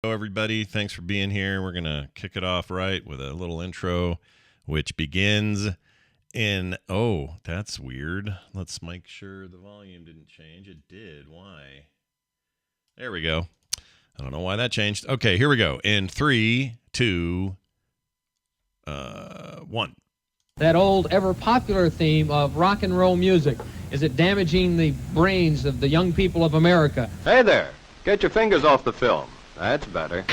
Hello, everybody. Thanks for being here. We're going to kick it off right with a little intro, which begins in, oh, that's weird. Let's make sure the volume didn't change. It did. Why? There we go. I don't know why that changed. Okay, here we go. In 3, 2, 1. That old, ever-popular theme of rock and roll music. Is it damaging the brains of the young people of America? Hey there. Get your fingers off the film. That's better.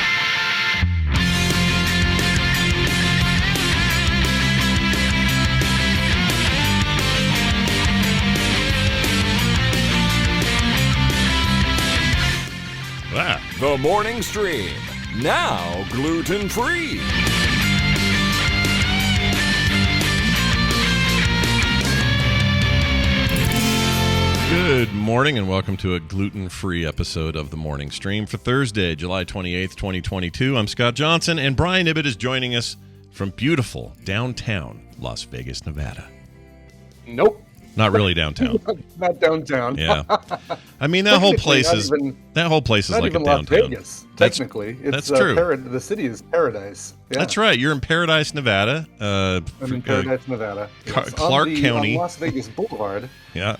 Wow. The Morning Stream, now gluten-free. Good morning and welcome to a gluten-free episode of The Morning Stream for Thursday, July 28th, 2022. I'm Scott Johnson, and Brian Ibbett is joining us from beautiful downtown Las Vegas, Nevada. Nope. Not really downtown. Not downtown. Yeah. I mean, that whole place is like a downtown. Las Vegas, technically. That's true. The city is paradise. Yeah. That's right. You're in Paradise, Nevada. I'm in Paradise, Nevada. Yes. Clark County. On Las Vegas Boulevard. Yeah.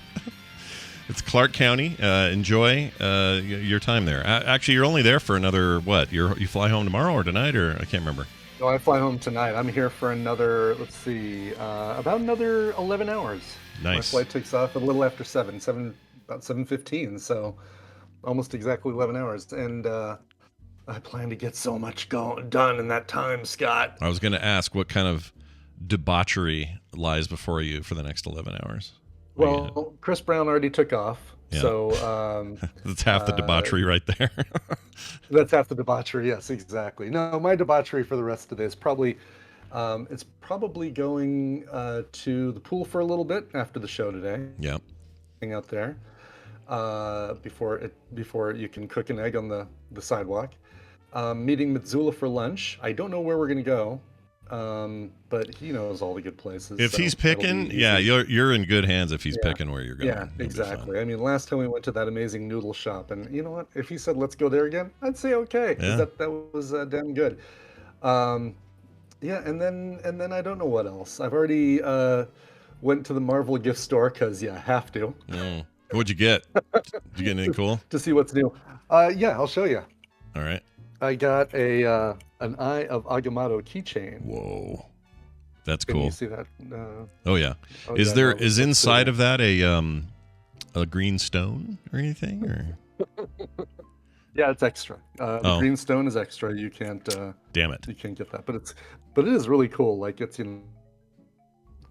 It's Clark County. Enjoy your time there. Actually, you're only there for another, what? You fly home tomorrow or tonight, or I can't remember. No, I fly home tonight. I'm here for another, about another 11 hours. Nice. My flight takes off a little after 7, about 7:15, so almost exactly 11 hours. And I plan to get so much done in that time, Scott. I was going to ask what kind of debauchery lies before you for the next 11 hours. Well, Chris Brown already took off, Yeah. So that's half the debauchery right there. That's half the debauchery. Yes, exactly. No, my debauchery for the rest of the day is probably going to the pool for a little bit after the show today. Yeah. Hang out there before you can cook an egg on the sidewalk. Meeting Mitsula for lunch. I don't know where we're gonna go. But he knows all the good places. If he's picking, yeah, you're in good hands if he's picking where you're going. Yeah, exactly. I mean, last time we went to that amazing noodle shop, and you know what? If he said, let's go there again, I'd say okay. Yeah. That was damn good. Yeah, and then I don't know what else. I've already went to the Marvel gift store because, I have to. What'd you get? Did you get anything cool? To see what's new. Yeah, I'll show you. All right. I got an Eye of Agamotto keychain. Whoa. That's Can cool. you see that? Oh yeah. Is inside of that a green stone or anything, or? Yeah, it's extra. The green stone is extra. You can't. Damn it. You can't get that, but it is really cool. Like it's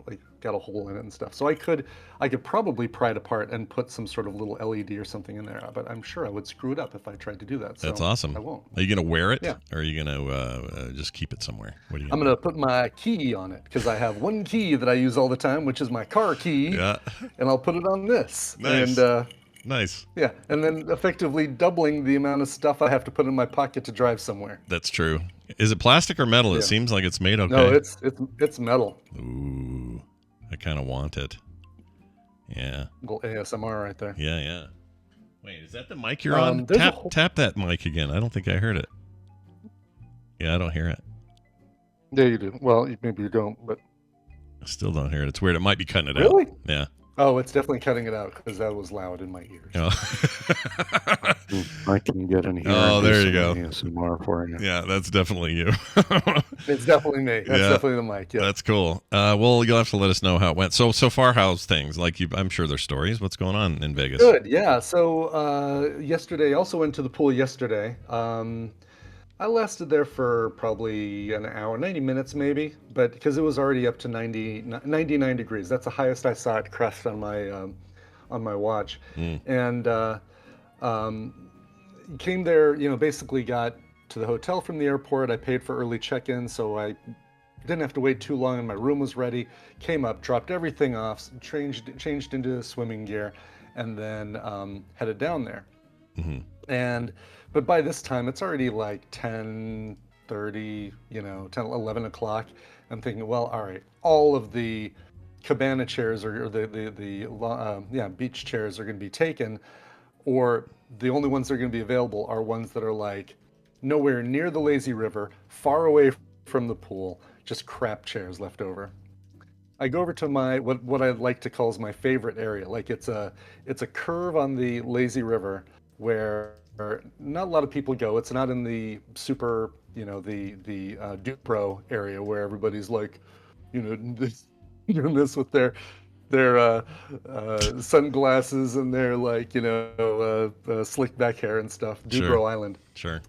like got a hole in it and stuff. So I could probably pry it apart and put some sort of little LED or something in there. But I'm sure I would screw it up if I tried to do that. So that's awesome. I won't. Are you gonna wear it? Yeah. Or are you gonna just keep it somewhere? What are you? I'm gonna put my key on it because I have one key that I use all the time, which is my car key. Yeah. And I'll put it on this. Nice. And nice. Yeah, and then effectively doubling the amount of stuff I have to put in my pocket to drive somewhere. That's true. Is it plastic or metal? Yeah. It seems like it's made okay. No, it's metal. Ooh, I kind of want it. Yeah. Little ASMR right there. Yeah, yeah. Wait, is that the mic you're on? Tap that mic again. I don't think I heard it. Yeah, I don't hear it. Yeah, you do. Well, maybe you don't, but I still don't hear it. It's weird. It might be cutting it out. Really? Yeah. Oh, it's definitely cutting it out because that was loud in my ears. Oh. I can get in here. Oh, there you go. ASMR for you. Yeah, that's definitely you. It's definitely me. That's definitely the mic. Yeah. That's cool. Well, you'll have to let us know how it went. So far, how's things? Like I'm sure there's stories. What's going on in Vegas? Good. Yeah. So yesterday, also went to the pool yesterday. I lasted there for probably an hour, 90 minutes maybe, but because it was already up to 99 degrees. That's the highest I saw it crest on my watch. And came there, basically got to the hotel from the airport. I paid for early check-in, so I didn't have to wait too long, and my room was ready. Came up, dropped everything off, changed into swimming gear, and then headed down there. But by this time, it's already like 10:30, 11 o'clock. I'm thinking, well, all right, all of the cabana chairs or the beach chairs are going to be taken, or the only ones that are going to be available are ones that are like nowhere near the lazy river, far away from the pool, just crap chairs left over. I go over to my what I like to call is my favorite area. Like it's a curve on the lazy river where not a lot of people go. It's not in the super, the Dupro area where everybody's like, doing this with their sunglasses and their like slick back hair and stuff. Sure. Dubro Island. Sure.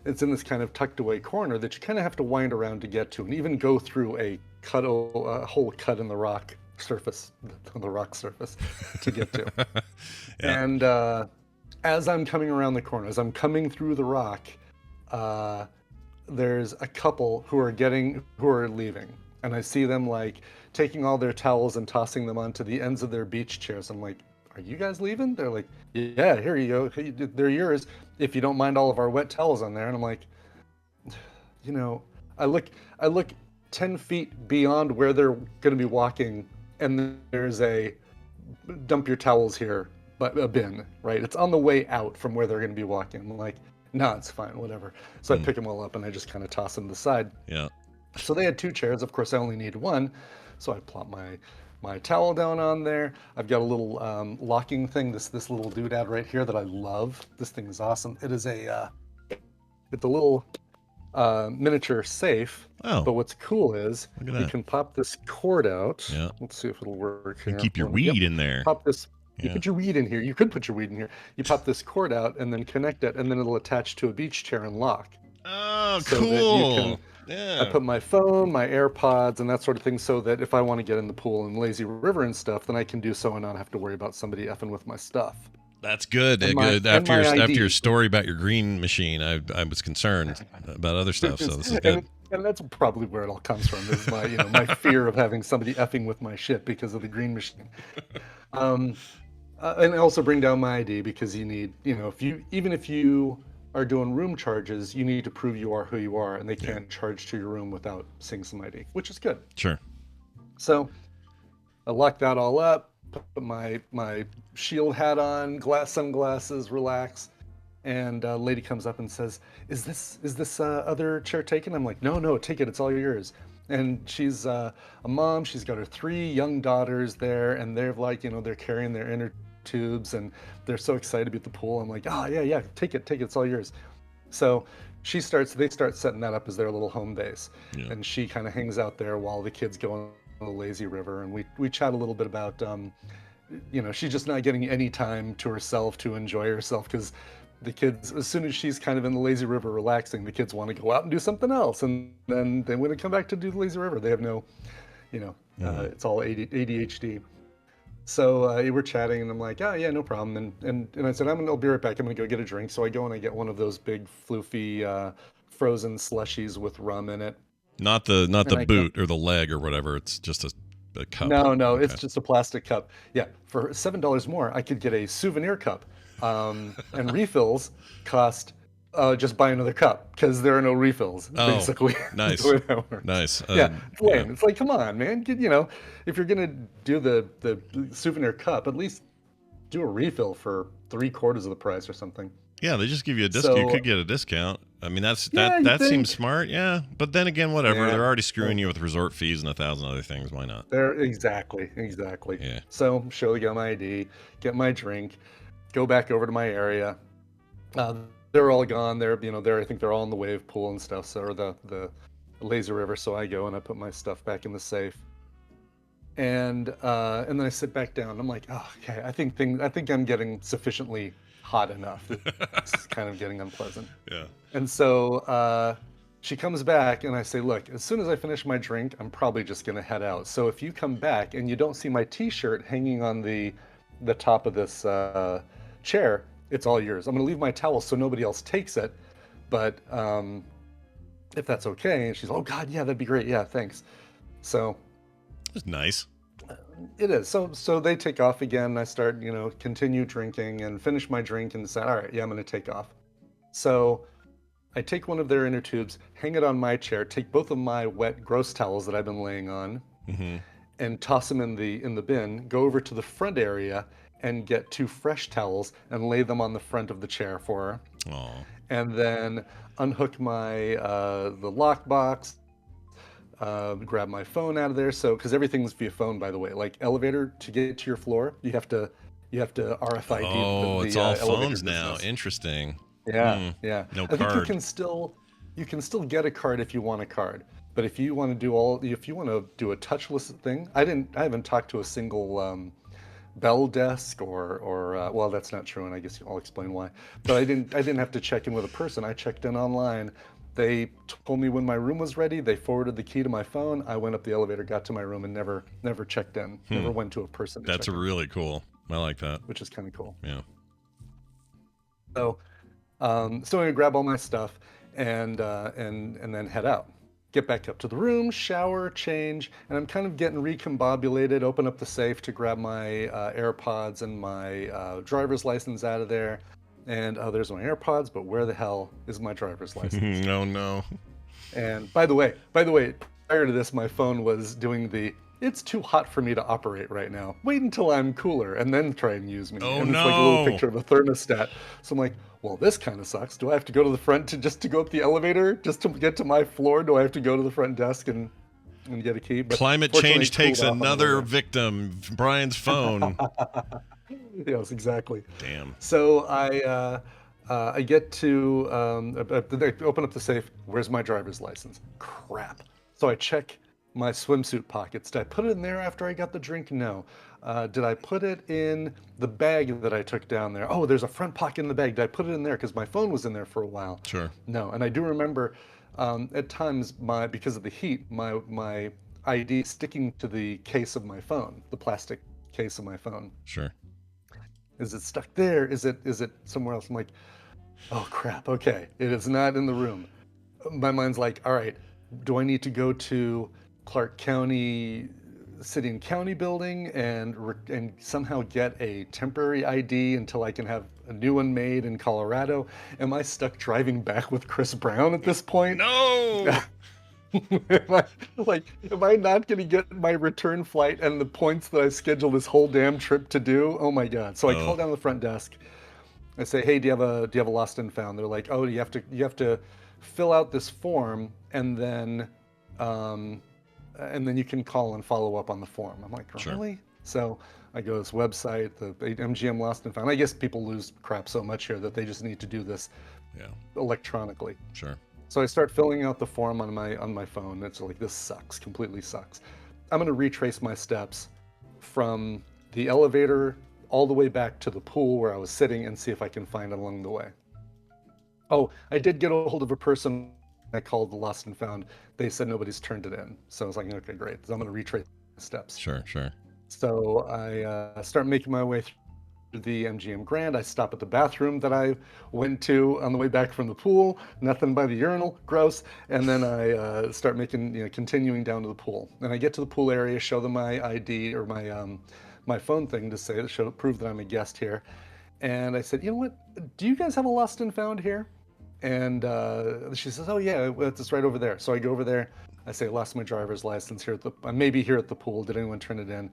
It's in this kind of tucked away corner that you kind of have to wind around to get to, and even go through a whole cut in the rock surface, to get to. Yeah. And as I'm coming around the corner, as I'm coming through the rock, there's a couple who are leaving, and I see them like taking all their towels and tossing them onto the ends of their beach chairs. I'm like, are you guys leaving? They're like, yeah, here you go. Hey, they're yours if you don't mind all of our wet towels on there. And I'm like, I look 10 feet beyond where they're going to be walking, and there's a dump your towels here, but a bin, right? It's on the way out from where they're going to be walking. I'm like, no, it's fine, whatever. So I pick them all up and I just kind of toss them to the side. Yeah. So they had 2 chairs. Of course, I only need 1. So I plop my towel down on there. I've got a little locking thing, this little doodad right here that I love. This thing is awesome. It is it's a little miniature safe. Oh. But what's cool is Look at you that. can pop this cord out. Yeah. Let's see if it'll work You here. keep your Yep. weed in there. Pop this. You Yeah. put your weed in here. You could put your weed in here. You pop this cord out and then connect it, and then it'll attach to a beach chair and lock. Oh, So that you cool. can- Yeah. I put my phone, my AirPods, and that sort of thing, so that if I want to get in the pool and lazy river and stuff, then I can do so and not have to worry about somebody effing with my stuff. That's good. And my- Good. and my After ID. your story about your green machine, I was concerned about other stuff. So this is good. And that's probably where it all comes from, is my my fear of having somebody effing with my shit because of the green machine. And also bring down my ID, because you need, even if you are doing room charges, you need to prove you are who you are, and they can't charge to your room without seeing some ID, which is good. Sure. So I lock that all up, put my shield hat on, sunglasses, relax, and a lady comes up and says, "Is this other chair taken?" I'm like, "No, take it. It's all yours." And she's a mom. She's got her 3 young daughters there, and they're like, they're carrying their inner tubes, and they're so excited to be at the pool. I'm like, "Oh yeah, take it. It's all yours." So they start setting that up as their little home base, Yeah. and she kind of hangs out there while the kids go on the lazy river, and we chat a little bit about she's just not getting any time to herself to enjoy herself, because the kids, as soon as she's kind of in the lazy river relaxing, the kids want to go out and do something else, and then they want to come back to do the lazy river. They have no, it's all ADHD. So we're chatting, and I'm like, "Oh yeah, no problem." And I said, I'll be right back. I'm gonna go get a drink. So I go and I get one of those big floofy frozen slushies with rum in it. Not the I boot or the leg or whatever. It's just a cup. No, Okay. it's just a plastic cup. Yeah, for $7 more, I could get a souvenir cup, and refills cost. Just buy another cup, because there are no refills. Oh, Basically, nice. That's the way that works. Nice. Yeah, it's lame. Yeah. It's like, come on, man. If you're gonna do the souvenir cup, at least do a refill for 3/4 of the price or something. Yeah, they just give you a discount. You So- could get a discount. I mean, Yeah, that you seems think. smart. Yeah, but then again, whatever. Yeah. They're already screwing you with resort fees and 1,000 other things. Why not? There, exactly. Yeah. So show the guy my ID, get my drink, go back over to my area. They're all gone. I think they're all in the wave pool and stuff. So, or the lazy river. So I go and I put my stuff back in the safe. And then I sit back down. I'm like, oh, okay. I think I'm getting sufficiently hot enough. It's kind of getting unpleasant. Yeah. And so she comes back, and I say, "Look, as soon as I finish my drink, I'm probably just gonna head out. So if you come back and you don't see my T-shirt hanging on the top of this chair, it's all yours. I'm gonna leave my towel so nobody else takes it, but if that's okay." And she's, "Oh God, yeah, that'd be great. Yeah, thanks." So It's nice. it is. So they take off again. I start, continue drinking and finish my drink and decide, all right, yeah, I'm going to take off. So I take one of their inner tubes, hang it on my chair, take both of my wet, gross towels that I've been laying on, Mm-hmm. and toss them in the bin, go over to the front area and get 2 fresh towels and lay them on the front of the chair for her. Oh. and then unhook my the lockbox, grab my phone out of there. So, because everything's via phone, by the way. Like elevator, to get to your floor, you have to RFID Oh, the it's all elevator phones now. business. Interesting. Yeah, yeah. No I think card. you can still get a card if you want a card. But if you want to do a touchless thing, I haven't talked to a single Bell desk or well, that's not true, and I guess I'll explain why. But I didn't have to check in with a person. I checked in online. They told me when my room was ready. They forwarded the key to my phone. I went up the elevator, got to my room, and never checked in. Never went to a person. That's really cool. I like that. Which is kind of cool. Yeah. So, so I'm gonna grab all my stuff and then head out. Get back up to the room, shower, change, and I'm kind of getting recombobulated. Open up the safe to grab my AirPods and my driver's license out of there. And there's my AirPods, but where the hell is my driver's license? No. And by the way, prior to this, my phone was doing the "it's too hot for me to operate right now. Wait until I'm cooler and then try and use me." Oh, and it's like a little picture of a thermostat. So I'm like, well, this kind of sucks. Do I have to go to the front to go up the elevator just to get to my floor? Do I have to go to the front desk and get a key? But climate change takes another victim. Brian's phone. Yes, exactly. Damn. So I get to I open up the safe. Where's my driver's license? Crap. So I check my swimsuit pockets. Did I put it in there after I got the drink? No. Did I put it in the bag that I took down there? Oh, there's a front pocket in the bag. Did I put it in there? Because my phone was in there for a while. Sure. No. And I do remember at times because of the heat, my ID sticking to the case of my phone, the plastic case of my phone. Sure. Is it stuck there? Is it somewhere else? I'm like, oh crap. Okay, it is not in the room. My mind's like, all right, do I need to go to Clark County City and County building and somehow get a temporary ID until I can have a new one made in Colorado? Am I stuck driving back with Chris Brown at this point? No. Am I not going to get my return flight and the points that I scheduled this whole damn trip to do? Oh my God. So I call down the front desk. I say, hey, do you have a lost and found? They're like, oh, you have to fill out this form and then you can call and follow up on the form. I'm like, really? Sure. So I go to this website, the MGM Lost and Found. I guess people lose crap so much here that they just need to do this electronically. Sure. So I start filling out the form on my phone. It's like, this sucks, completely sucks. I'm going to retrace my steps from the elevator all the way back to the pool where I was sitting and see if I can find it along the way. Oh, I did get a hold of a person. I called the Lost and Found. They said nobody's turned it in. So I was like, okay, great. So I'm going to retrace my steps. Sure. So I start making my way through the MGM Grand. I stop at the bathroom that I went to on the way back from the pool. Nothing by the urinal, gross. And then I start continuing down to the pool. And I get to the pool area, show them my ID or my phone thing to prove that I'm a guest here. And I said, you know what? Do you guys have a Lost and Found here? And she says, oh yeah, it's right over there. So I go over there. I say, I lost my driver's license here I may be here at the pool. Did anyone turn it in?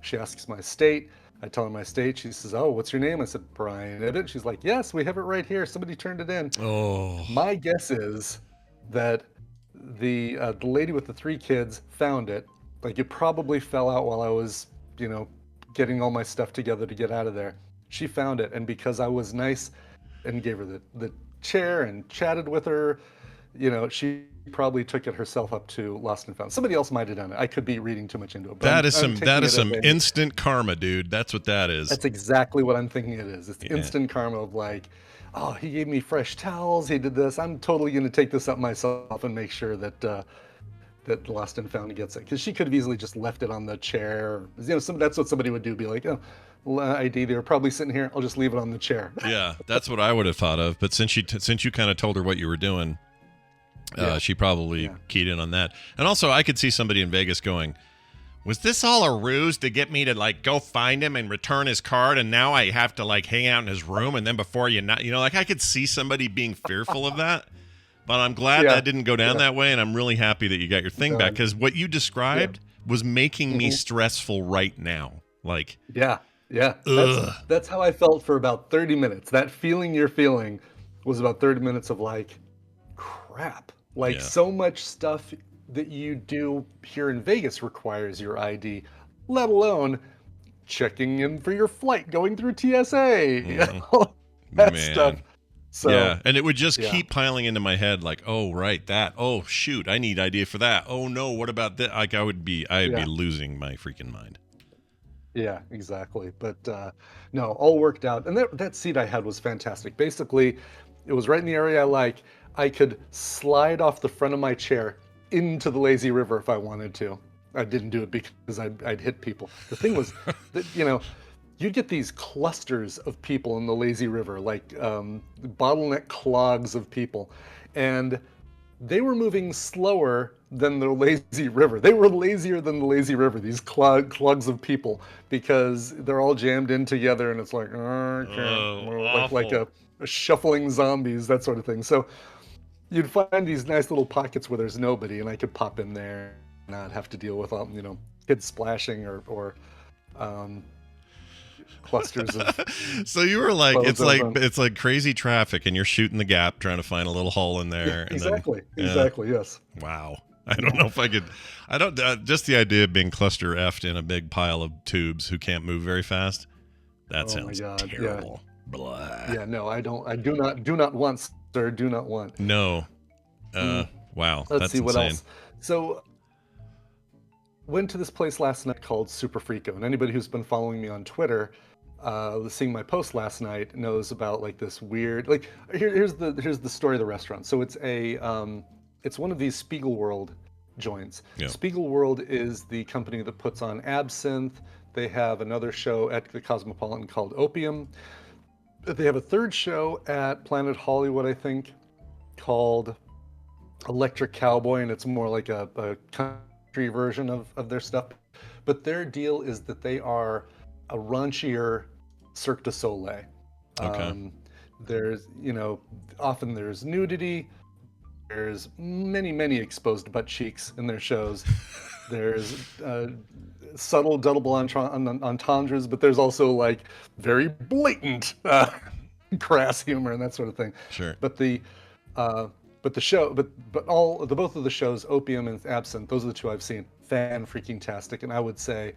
She asks my state. I tell her my state. She says, oh, what's your name? I said, Brian Ibbett. She's like, yes, we have it right here. Somebody turned it in. Oh. My guess is that the lady with the 3 kids found it. Like, it probably fell out while I was, getting all my stuff together to get out of there. She found it. And because I was nice and gave her the chair and chatted with her, she probably took it herself up to Lost and Found. Somebody else might have done it. I could be reading too much into it. But that is some instant karma, dude. That's what that is. That's exactly what I'm thinking it is. It's instant karma of like, oh, he gave me fresh towels. He did this. I'm totally going to take this up myself and make sure that Lost and Found gets it. Because she could have easily just left it on the chair. That's what somebody would do. Be like, oh, ID, they were probably sitting here. I'll just leave it on the chair. Yeah, that's what I would have thought of. But since you kind of told her what you were doing, she probably keyed in on that. And also, I could see somebody in Vegas going, was this all a ruse to get me to go find him and return his card, and now I have to hang out in his room, and then before I could see somebody being fearful of that. But I'm glad that didn't go down that way, and I'm really happy that you got your thing back, because what you described was making me stressful right now. Yeah. That's how I felt for about 30 minutes. That feeling you're feeling was about 30 minutes of like, crap. Like Yeah. so much stuff that you do here in Vegas requires your ID, let alone checking in for your flight, going through TSA, all that stuff. Man. So Yeah, and it would just yeah. keep piling into my head like, oh, right, that. Oh, shoot, I need idea for that. Oh no, what about that? Like I'd be Yeah. losing my freaking mind. Yeah, exactly. But no, all worked out. And that seat I had was fantastic. Basically, it was right in the area I like. I could slide off the front of my chair into the lazy river if I wanted to. I didn't do it because I'd hit people. The thing was that, you get these clusters of people in the lazy river, like bottleneck clogs of people. And they were moving slower than the lazy river. They were lazier than the lazy river, these clogs of people, because they're all jammed in together and it's like, like a shuffling zombies, that sort of thing. So you'd find these nice little pockets where there's nobody, and I could pop in there and not have to deal with kids splashing or clusters of. So you were like, clothes it's like crazy traffic, and you're shooting the gap, trying to find a little hole in there. And exactly. Then, Exactly. Yes. Wow. I don't know if I could. I don't. Just the idea of being cluster effed in a big pile of tubes who can't move very fast. That sounds terrible. Yeah. Blah. Yeah. No, I don't. I do not want, sir. Do not want. No. Wow. Let's that's see what insane. else. So, went to this place last night called Super Frico, and anybody who's been following me on Twitter, seeing my post last night, knows about like this weird. Like here's the story of the restaurant. So it's one of these Spiegelworld joints. Yeah. Spiegelworld is the company that puts on Absinthe. They have another show at the Cosmopolitan called Opium. They have a third show at Planet Hollywood, I think, called Electric Cowboy, and it's more like a country version of their stuff. But their deal is that they are a raunchier Cirque du Soleil. Okay. There's, often there's nudity. There's many exposed butt cheeks in their shows. There's subtle double entendres, but there's also like very blatant crass humor and that sort of thing. Sure. But both of the shows, Opium and Absinthe, those are the two I've seen. Fan freaking tastic, and I would say,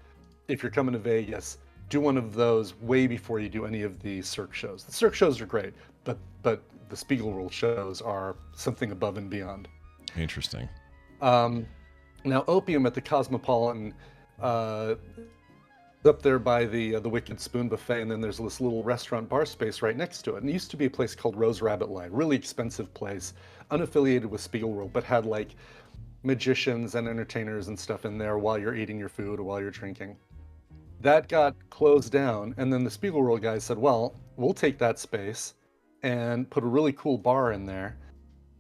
if you're coming to Vegas, do one of those way before you do any of the Cirque shows. The Cirque shows are great, but the Spiegelworld shows are something above and beyond. Interesting. Now, Opium at the Cosmopolitan, up there by the Wicked Spoon Buffet, and then there's this little restaurant bar space right next to it. And it used to be a place called Rose Rabbit Line, really expensive place, unaffiliated with Spiegelworld, but had like magicians and entertainers and stuff in there while you're eating your food or while you're drinking. That got closed down, and then the Spiegelworld guys said, well, we'll take that space and put a really cool bar in there,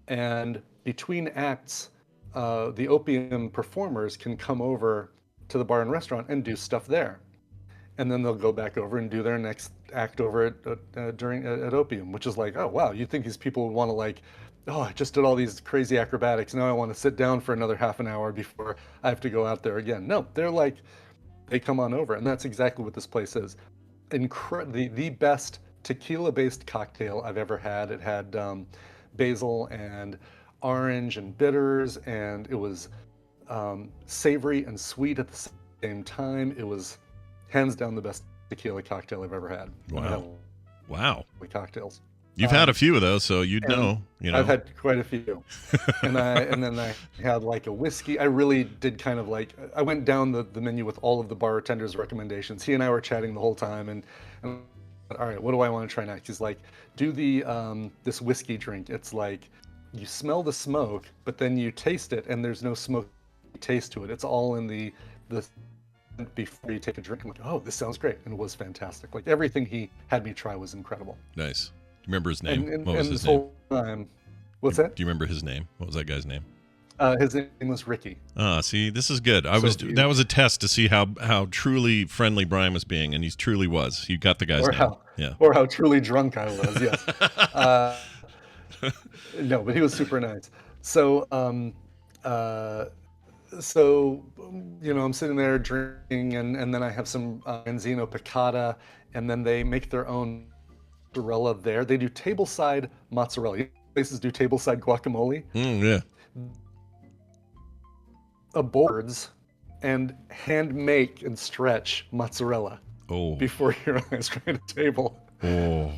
and between acts, the Opium performers can come over to the bar and restaurant and do stuff there, and then they'll go back over and do their next act over at Opium, which is like, oh wow, you'd think these people would want to like, oh, I just did all these crazy acrobatics, now I want to sit down for another half an hour before I have to go out there again. No, they're like, they come on over, and that's exactly what this place is. The best tequila-based cocktail I've ever had. It had basil and orange and bitters, and it was savory and sweet at the same time. It was hands down the best tequila cocktail I've ever had. Wow. Cocktails. You've had a few of those, so you'd know. I've had quite a few, and then I had like a whiskey. I really did kind of like. I went down the menu with all of the bartender's recommendations. He and I were chatting the whole time, and all right, what do I want to try next? He's like, do the this whiskey drink. It's like you smell the smoke, but then you taste it, and there's no smoke taste to it. It's all in the before you take a drink. I'm like, oh, this sounds great, and it was fantastic. Like everything he had me try was incredible. Nice. Do you remember his name? And What was his this name? whole time, what's that? Do you remember his name? What was that guy's name? His name was Ricky. See, this is good. That was a test to see how truly friendly Brian was being, and he truly was. You got the guy's name. Or how truly drunk I was. Yes. No, but he was super nice. So, I'm sitting there drinking, and then I have some Enzino piccata, and then they make their own mozzarella there. They do tableside mozzarella. Places do tableside guacamole. Yeah. Boards and hand make and stretch mozzarella Oh. before you're on a straight table. Oh.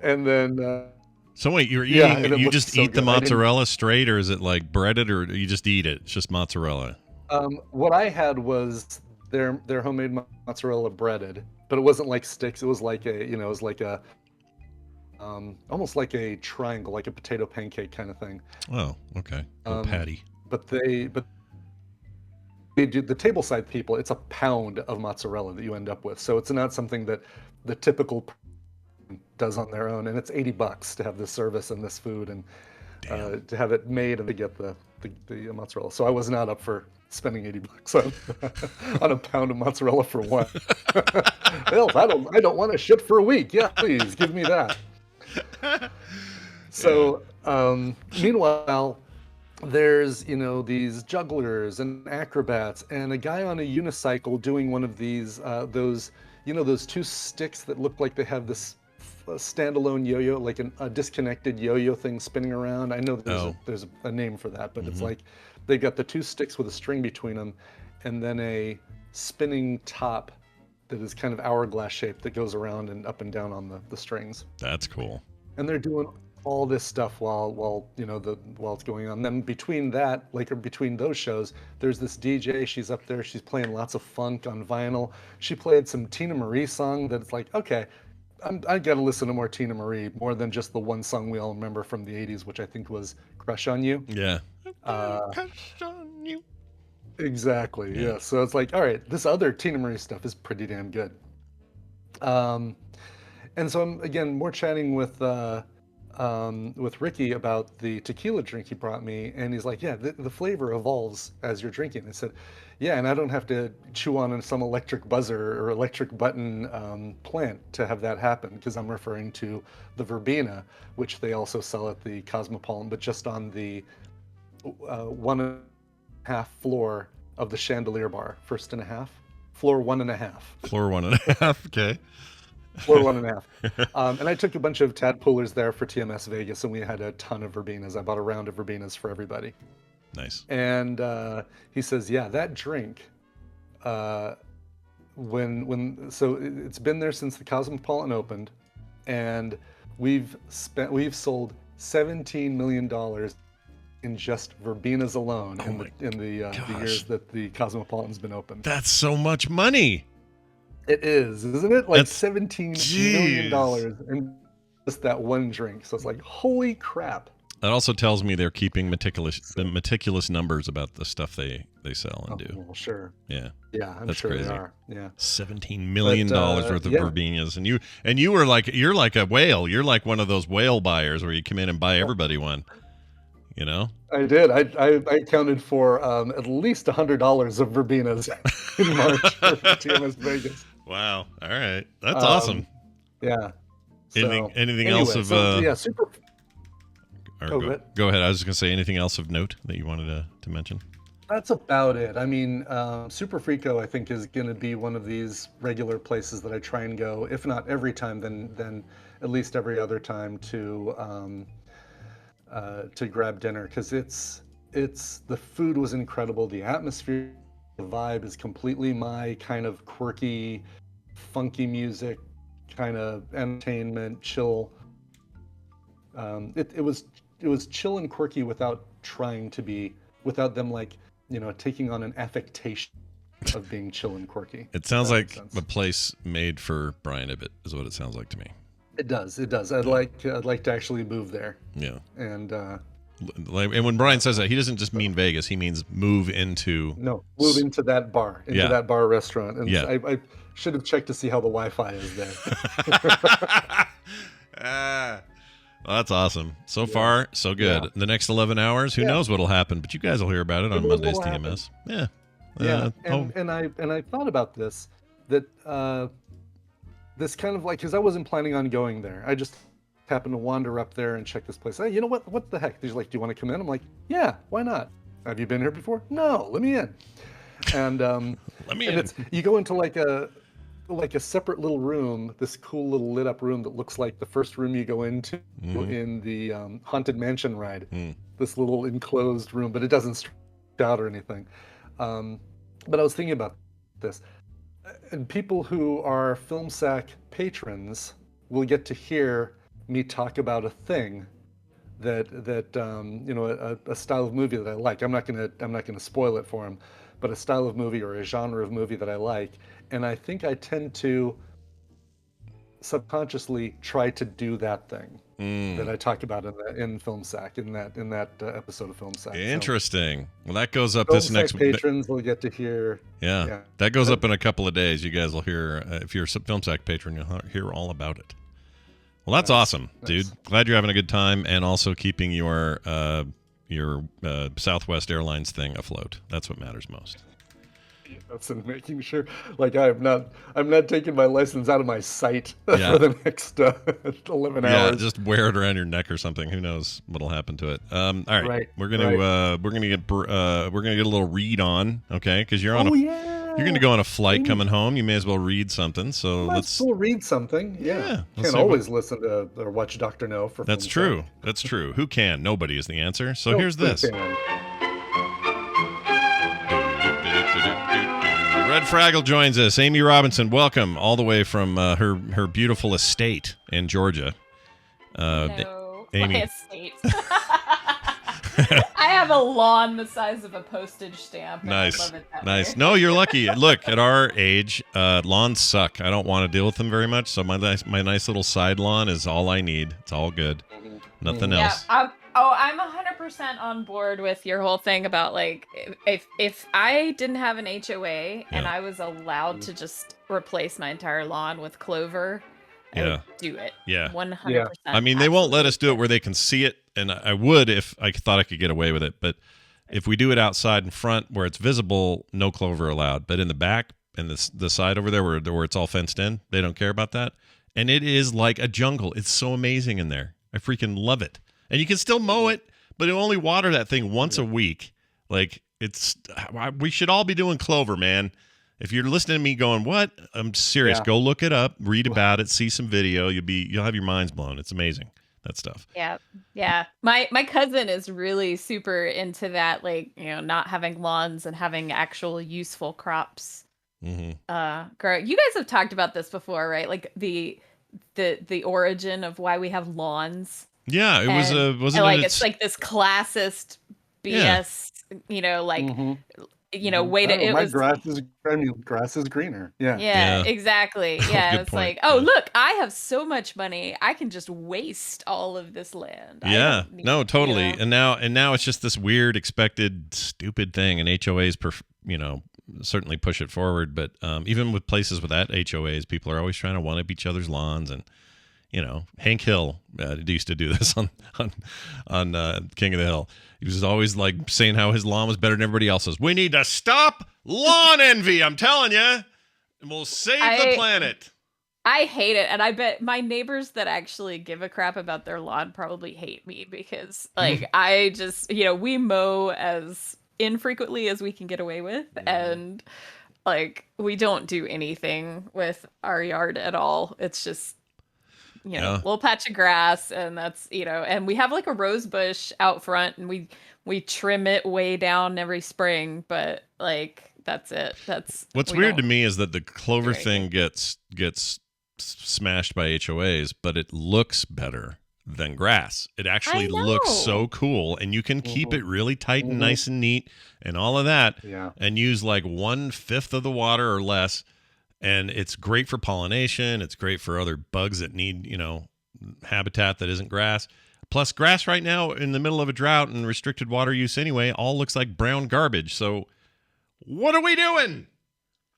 And then So wait, you're yeah, eating? and it You looks just so eat the good. I didn't- mozzarella straight, or is it like breaded, or you just eat it? It's just mozzarella. What I had was their homemade mozzarella breaded, but it wasn't like sticks. It was like it was like a almost like a triangle, like a potato pancake kind of thing. Oh, okay. Little patty. But they do the tableside people. It's a pound of mozzarella that you end up with. So it's not something that the typical person does on their own, and it's $80 to have this service and this food and to have it made and to get the mozzarella. So I was not up for spending $80 on a pound of mozzarella for one. Well, I don't want to ship for a week. Yeah, please give me that. So meanwhile, there's these jugglers and acrobats and a guy on a unicycle doing one of these those two sticks that look like they have this standalone yo-yo, like a disconnected yo-yo thing spinning around. I know there's a name for that, but it's like they've got the two sticks with a string between them and then a spinning top that is kind of hourglass shaped that goes around and up and down on the strings. That's cool. And they're doing all this stuff while it's going on. Then between that, like, or between those shows, there's this DJ. She's up there. She's playing lots of funk on vinyl. She played some Tina Marie song that's like, okay, I got to listen to more Tina Marie, more than just the one song we all remember from the 80s, which I think was Crush on You. Yeah. Crush on You. Exactly. Yeah. So it's like, all right, this other Tina Marie stuff is pretty damn good. And so I'm again more chatting with Ricky about the tequila drink he brought me, and he's like, yeah, the flavor evolves as you're drinking. I said, yeah, and I don't have to chew on some electric buzzer or electric button plant to have that happen, because I'm referring to the Verbena, which they also sell at the Cosmopolitan, but just on the 1.5 floor of the chandelier bar. First and a half, floor 1.5. Floor 1.5. Okay. Floor 1.5. And I took a bunch of tadpoolers there for TMS Vegas, and we had a ton of Verbenas. I bought a round of Verbenas for everybody. Nice. And he says, yeah, that drink, so it's been there since the Cosmopolitan opened, and we've sold $17 million in just Verbenas alone in the years that the Cosmopolitan's been open. That's so much money. It is, isn't it? Like $17 million Jeez. in just that one drink. So it's like, holy crap. That also tells me they're keeping meticulous numbers about the stuff they sell and do. Well, sure. Yeah. Yeah, I'm That's sure crazy. they are. Yeah. $17 million worth of yeah. Verbenas, and you're like a whale. You're like one of those whale buyers where you come in and buy everybody one. You know? I did. I accounted for at least $100 of Verbenas in March for TMS Vegas. Wow. All right. That's awesome. Yeah. Anything else of super. Go ahead. I was just gonna say, anything else of note that you wanted to mention? That's about it. I mean, Super Frico, I think, is going to be one of these regular places that I try and go, if not every time, then at least every other time to grab dinner, because the food was incredible, the atmosphere, the vibe is completely my kind of quirky, funky music, kind of entertainment, chill. It was chill and quirky without trying to be, without them taking on an affectation of being chill and quirky. It sounds like a place made for Brian Ibbett, is what it sounds like to me. It does. I'd like to actually move there. Yeah. And when Brian says that, he doesn't just mean Vegas. He means move into that bar, that bar restaurant. And I should have checked to see how the Wi-Fi is there. Well, that's awesome. So far, so good. Yeah. The next 11 hours, who knows what'll happen? But you guys will hear about it on Monday's TMS. Yeah. And I thought about this, that this kind of like, because I wasn't planning on going there. I just happened to wander up there and check this place. Hey, you know what? What the heck? He's like, do you want to come in? I'm like, yeah, why not? Have you been here before? No, let me in. And let me in. You go into like like a separate little room, this cool little lit up room that looks like the first room you go into in the Haunted Mansion ride. This little enclosed room, but it doesn't stretch out or anything. But I was thinking about this, and people who are FilmSack patrons will get to hear me talk about a thing that you know, a style of movie that I like. I'm not gonna spoil it for them, but a style of movie or a genre of movie that I like, and I think I tend to subconsciously try to do that thing that I talked about in FilmSack, in that episode of FilmSack. Interesting. Well, that goes up So, this next. patrons will get to hear. Yeah, that goes up in a couple of days. You guys will hear if you're a FilmSack patron, you'll hear all about it. Well, that's awesome, dude. Glad you're having a good time and also keeping your Southwest Airlines thing afloat. That's what matters most. That's in making sure, like, I'm not taking my license out of my sight for the next 11 hours. Yeah, just wear it around your neck or something. Who knows what'll happen to it? All right. We're gonna get a little read on, okay? Because you're on you're gonna go on a flight coming home. You may as well read something. So let's read something. Yeah. Can't always listen to or watch Dr. No for. That's true. That's true. Who can? Nobody is the answer. So here's this. Red Fraggle joins us. Amy Robinson, welcome all the way from her beautiful estate in Georgia. No, Amy. my estate. I have a lawn the size of a postage stamp. Nice, I love it that nice. way. No, you're lucky. Look, at our age, lawns suck. I don't want to deal with them very much. So my nice little side lawn is all I need. It's all good. Nothing else. I'm 100% on board with your whole thing about, like, if I didn't have an HOA and I was allowed to just replace my entire lawn with clover, I would do it. Yeah. 100%. I mean, they won't let us do it where they can see it, and I would if I thought I could get away with it. But if we do it outside in front where it's visible, no clover allowed. But in the back and the side over there where it's all fenced in, they don't care about that. And it is like a jungle. It's so amazing in there. I freaking love it. And you can still mow it, but you only water that thing once a week. Like, we should all be doing clover, man. If you're listening to me going, what? I'm serious. Go look it up, read about it, see some video. You'll have your minds blown. It's amazing, that stuff. Yeah. Yeah. My cousin is really super into that, like, you know, not having lawns and having actual useful crops. Grow. You guys have talked about this before, right? Like the origin of why we have lawns. Yeah, it wasn't like it's like this classist BS, you know, like you know, way to it my was grass is greener. Yeah, exactly. Yeah, it's point. like, oh, look, I have so much money, I can just waste all of this land. Yeah, no, totally. You know? And now it's just this weird, expected, stupid thing, and HOAs, certainly push it forward. But even with places without HOAs, people are always trying to one up each other's lawns. And you know, Hank Hill used to do this on King of the Hill. He was always like saying how his lawn was better than everybody else's. We need to stop lawn envy. I'm telling you, and we'll save the planet. I hate it, and I bet my neighbors that actually give a crap about their lawn probably hate me because, like, I just, you know, we mow as infrequently as we can get away with, and like we don't do anything with our yard at all. It's just, you know, a little patch of grass, and that's, you know, and we have like a rose bush out front, and we trim it way down every spring, but like that's it. That's what's weird to me is that the clover thing gets smashed by HOAs, but it looks better than grass. It actually looks so cool, and you can keep it really tight and nice and neat and all of that, and use like 1/5 of the water or less. And it's great for pollination. It's great for other bugs that need, you know, habitat that isn't grass. Plus, grass right now in the middle of a drought and restricted water use anyway, all looks like brown garbage. So what are we doing?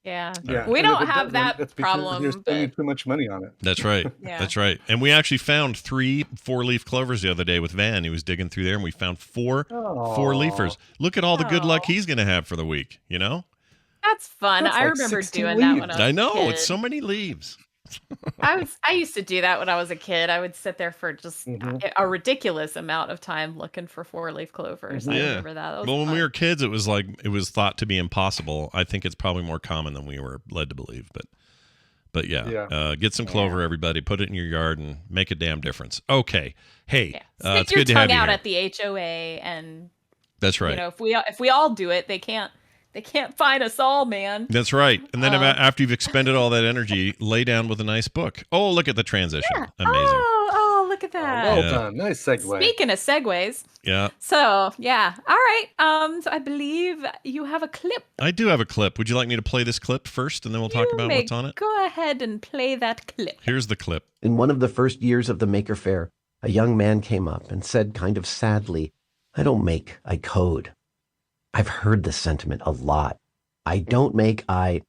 Yeah. We don't have that problem. You're spending too much money on it. That's right. That's right. And we actually found 3 4-leaf clovers the other day with Van. He was digging through there, and we found 4 4-leafers. Look at all the good luck he's going to have for the week, you know? That's fun. That's I like remember 16 doing that when leaves. I was I know. a kid. It's so many leaves. I used to do that when I was a kid. I would sit there for just a ridiculous amount of time looking for 4-leaf clovers. I remember that. Well, when we were kids, it was thought to be impossible. I think it's probably more common than we were led to believe. But yeah, Yeah. get some clover, everybody. Put it in your yard and make a damn difference. Okay. Hey, Stick it's your good to have tongue you out here. at the HOA, and That's right. you know, if we all do it, they can't find us all, man. That's right. And then after you've expended all that energy, lay down with a nice book. Oh, look at the transition. Yeah. Amazing. Oh, look at that. Well Yeah. done. Nice segue. Speaking of segues, Yeah. so yeah, all right. So I believe you have a clip. I do have a clip. Would you like me to play this clip first, and then we'll talk You about may what's on it? Go ahead and play that clip. Here's the clip. In one of the first years of the Maker Faire, a young man came up and said kind of sadly, "I don't make, I code." I've heard this sentiment a lot. I don't make, I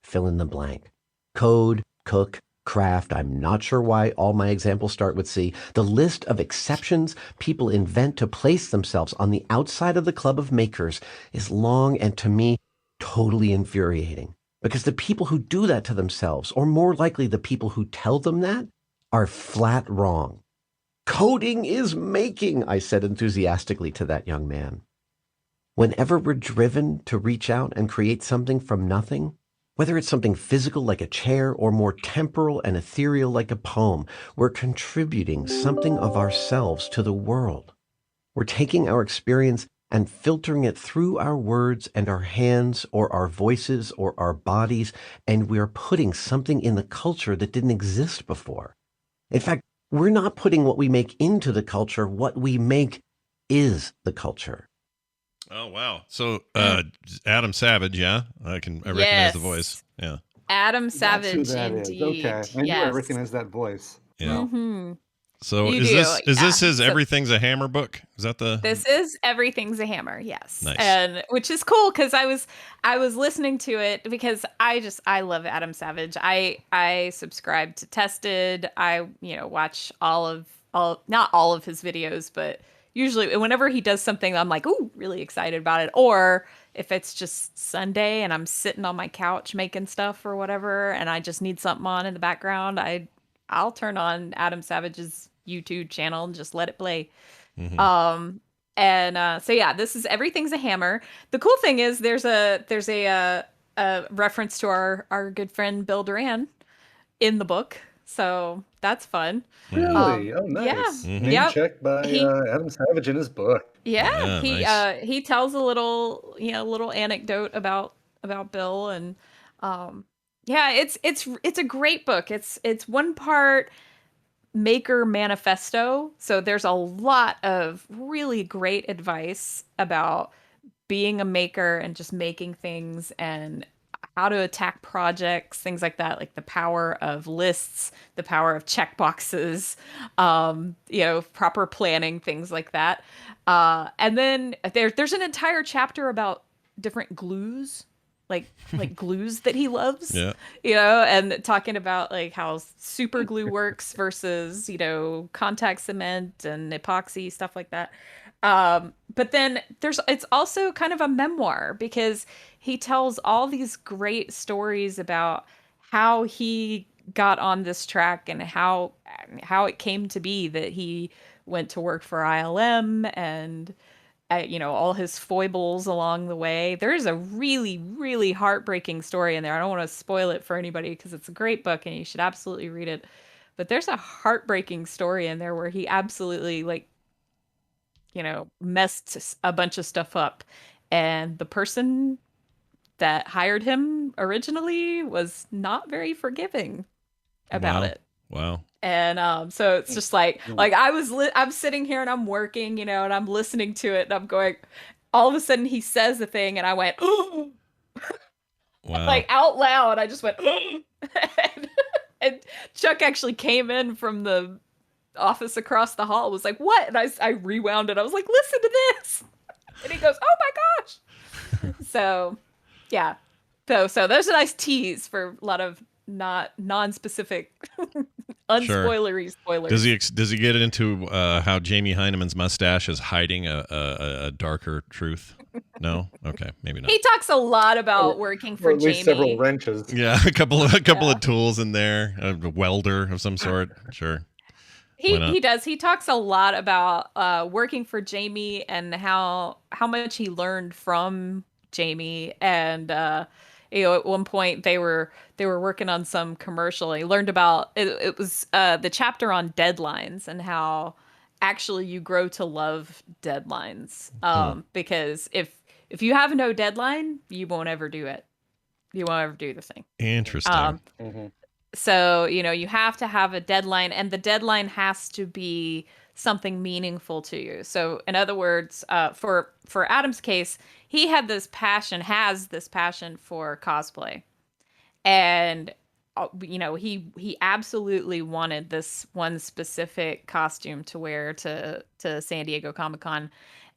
fill in the blank. Code, cook, craft. I'm not sure why all my examples start with C. The list of exceptions people invent to place themselves on the outside of the club of makers is long and, to me, totally infuriating. Because the people who do that to themselves, or more likely the people who tell them that, are flat wrong. Coding is making, I said enthusiastically to that young man. Whenever we're driven to reach out and create something from nothing, whether it's something physical like a chair or more temporal and ethereal like a poem, we're contributing something of ourselves to the world. We're taking our experience and filtering it through our words and our hands or our voices or our bodies, and we're putting something in the culture that didn't exist before. In fact, we're not putting what we make into the culture. What we make is the culture. Oh, wow. So Adam Savage, yeah? I recognize the voice. Yeah. Adam Savage, That's who that indeed. is. Okay. I knew I recognized that voice. Yeah. Mm-hmm. So You is do, this his so- Everything's a Hammer book? Is that the This is Everything's a Hammer, yes. Nice. And which is cool because I was listening to it because I love Adam Savage. I subscribe to Tested. I watch not all of his videos, but usually whenever he does something I'm like, ooh, really excited about it. Or if it's just Sunday and I'm sitting on my couch making stuff or whatever and I just need something on in the background, I'll turn on Adam Savage's YouTube channel and just let it play. Mhm. So yeah, this is Everything's a Hammer. The cool thing is there's a reference to our good friend Bill Duran in the book, so that's fun. Really? Oh, nice. Yeah. Name Yep. check by He- Adam Savage in his book. Yeah, Yeah, he tells a little anecdote about Bill, and yeah, it's a great book. It's one part maker manifesto, so there's a lot of really great advice about being a maker and just making things and how to attack projects, things like that, like the power of lists, the power of checkboxes, proper planning, things like that. And then there's an entire chapter about different glues, like glues that he loves, Yeah. And talking about like how super glue works versus, contact cement and epoxy, stuff like that. But then it's also kind of a memoir because he tells all these great stories about how he got on this track and how it came to be that he went to work for ILM and all his foibles along the way. There's a really, really heartbreaking story in there. I don't want to spoil it for anybody because it's a great book and you should absolutely read it. But there's a heartbreaking story in there where he absolutely messed a bunch of stuff up. And the person that hired him originally was not very forgiving about it. Wow. And so it's just like I'm sitting here and I'm working, and I'm listening to it and I'm going, all of a sudden he says the thing and I went, oh, Wow. like out loud. I just went, oh. And Chuck actually came in from the office across the hall, was like, what? And I rewound it. I was like, listen to this. And he goes, oh my gosh. So yeah. So there's a nice tease for a lot of not non-specific unspoilery spoilers. Does he get into how Jamie Heinemann's mustache is hiding a darker truth? No? Okay, maybe not. He talks a lot about working for Or at least Jamie. several wrenches. Yeah, a couple of tools in there, a welder of some sort. Sure. He does. He talks a lot about working for Jamie and how much he learned from Jamie, and at one point they were working on some commercial. And he learned about it. It was the chapter on deadlines and how actually you grow to love deadlines. Because if you have no deadline, you won't ever do it. You won't ever do the thing. Interesting. So, you have to have a deadline, and the deadline has to be something meaningful to you. So, in other words, for Adam's case, he has this passion for cosplay. And, he absolutely wanted this one specific costume to wear to San Diego Comic-Con.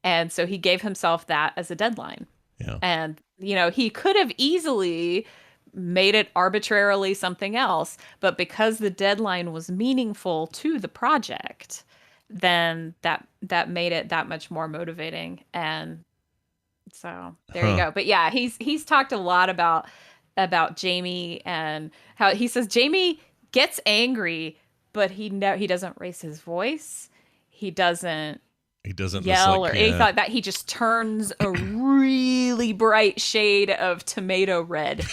And so he gave himself that as a deadline. Yeah. And, he could have easily made it arbitrarily something else, but because the deadline was meaningful to the project, then that made it that much more motivating. And so there you go. But yeah, he's talked a lot about Jamie and how he says Jamie gets angry, but he doesn't raise his voice. He doesn't yell or anything like that. He just turns a really bright shade of tomato red.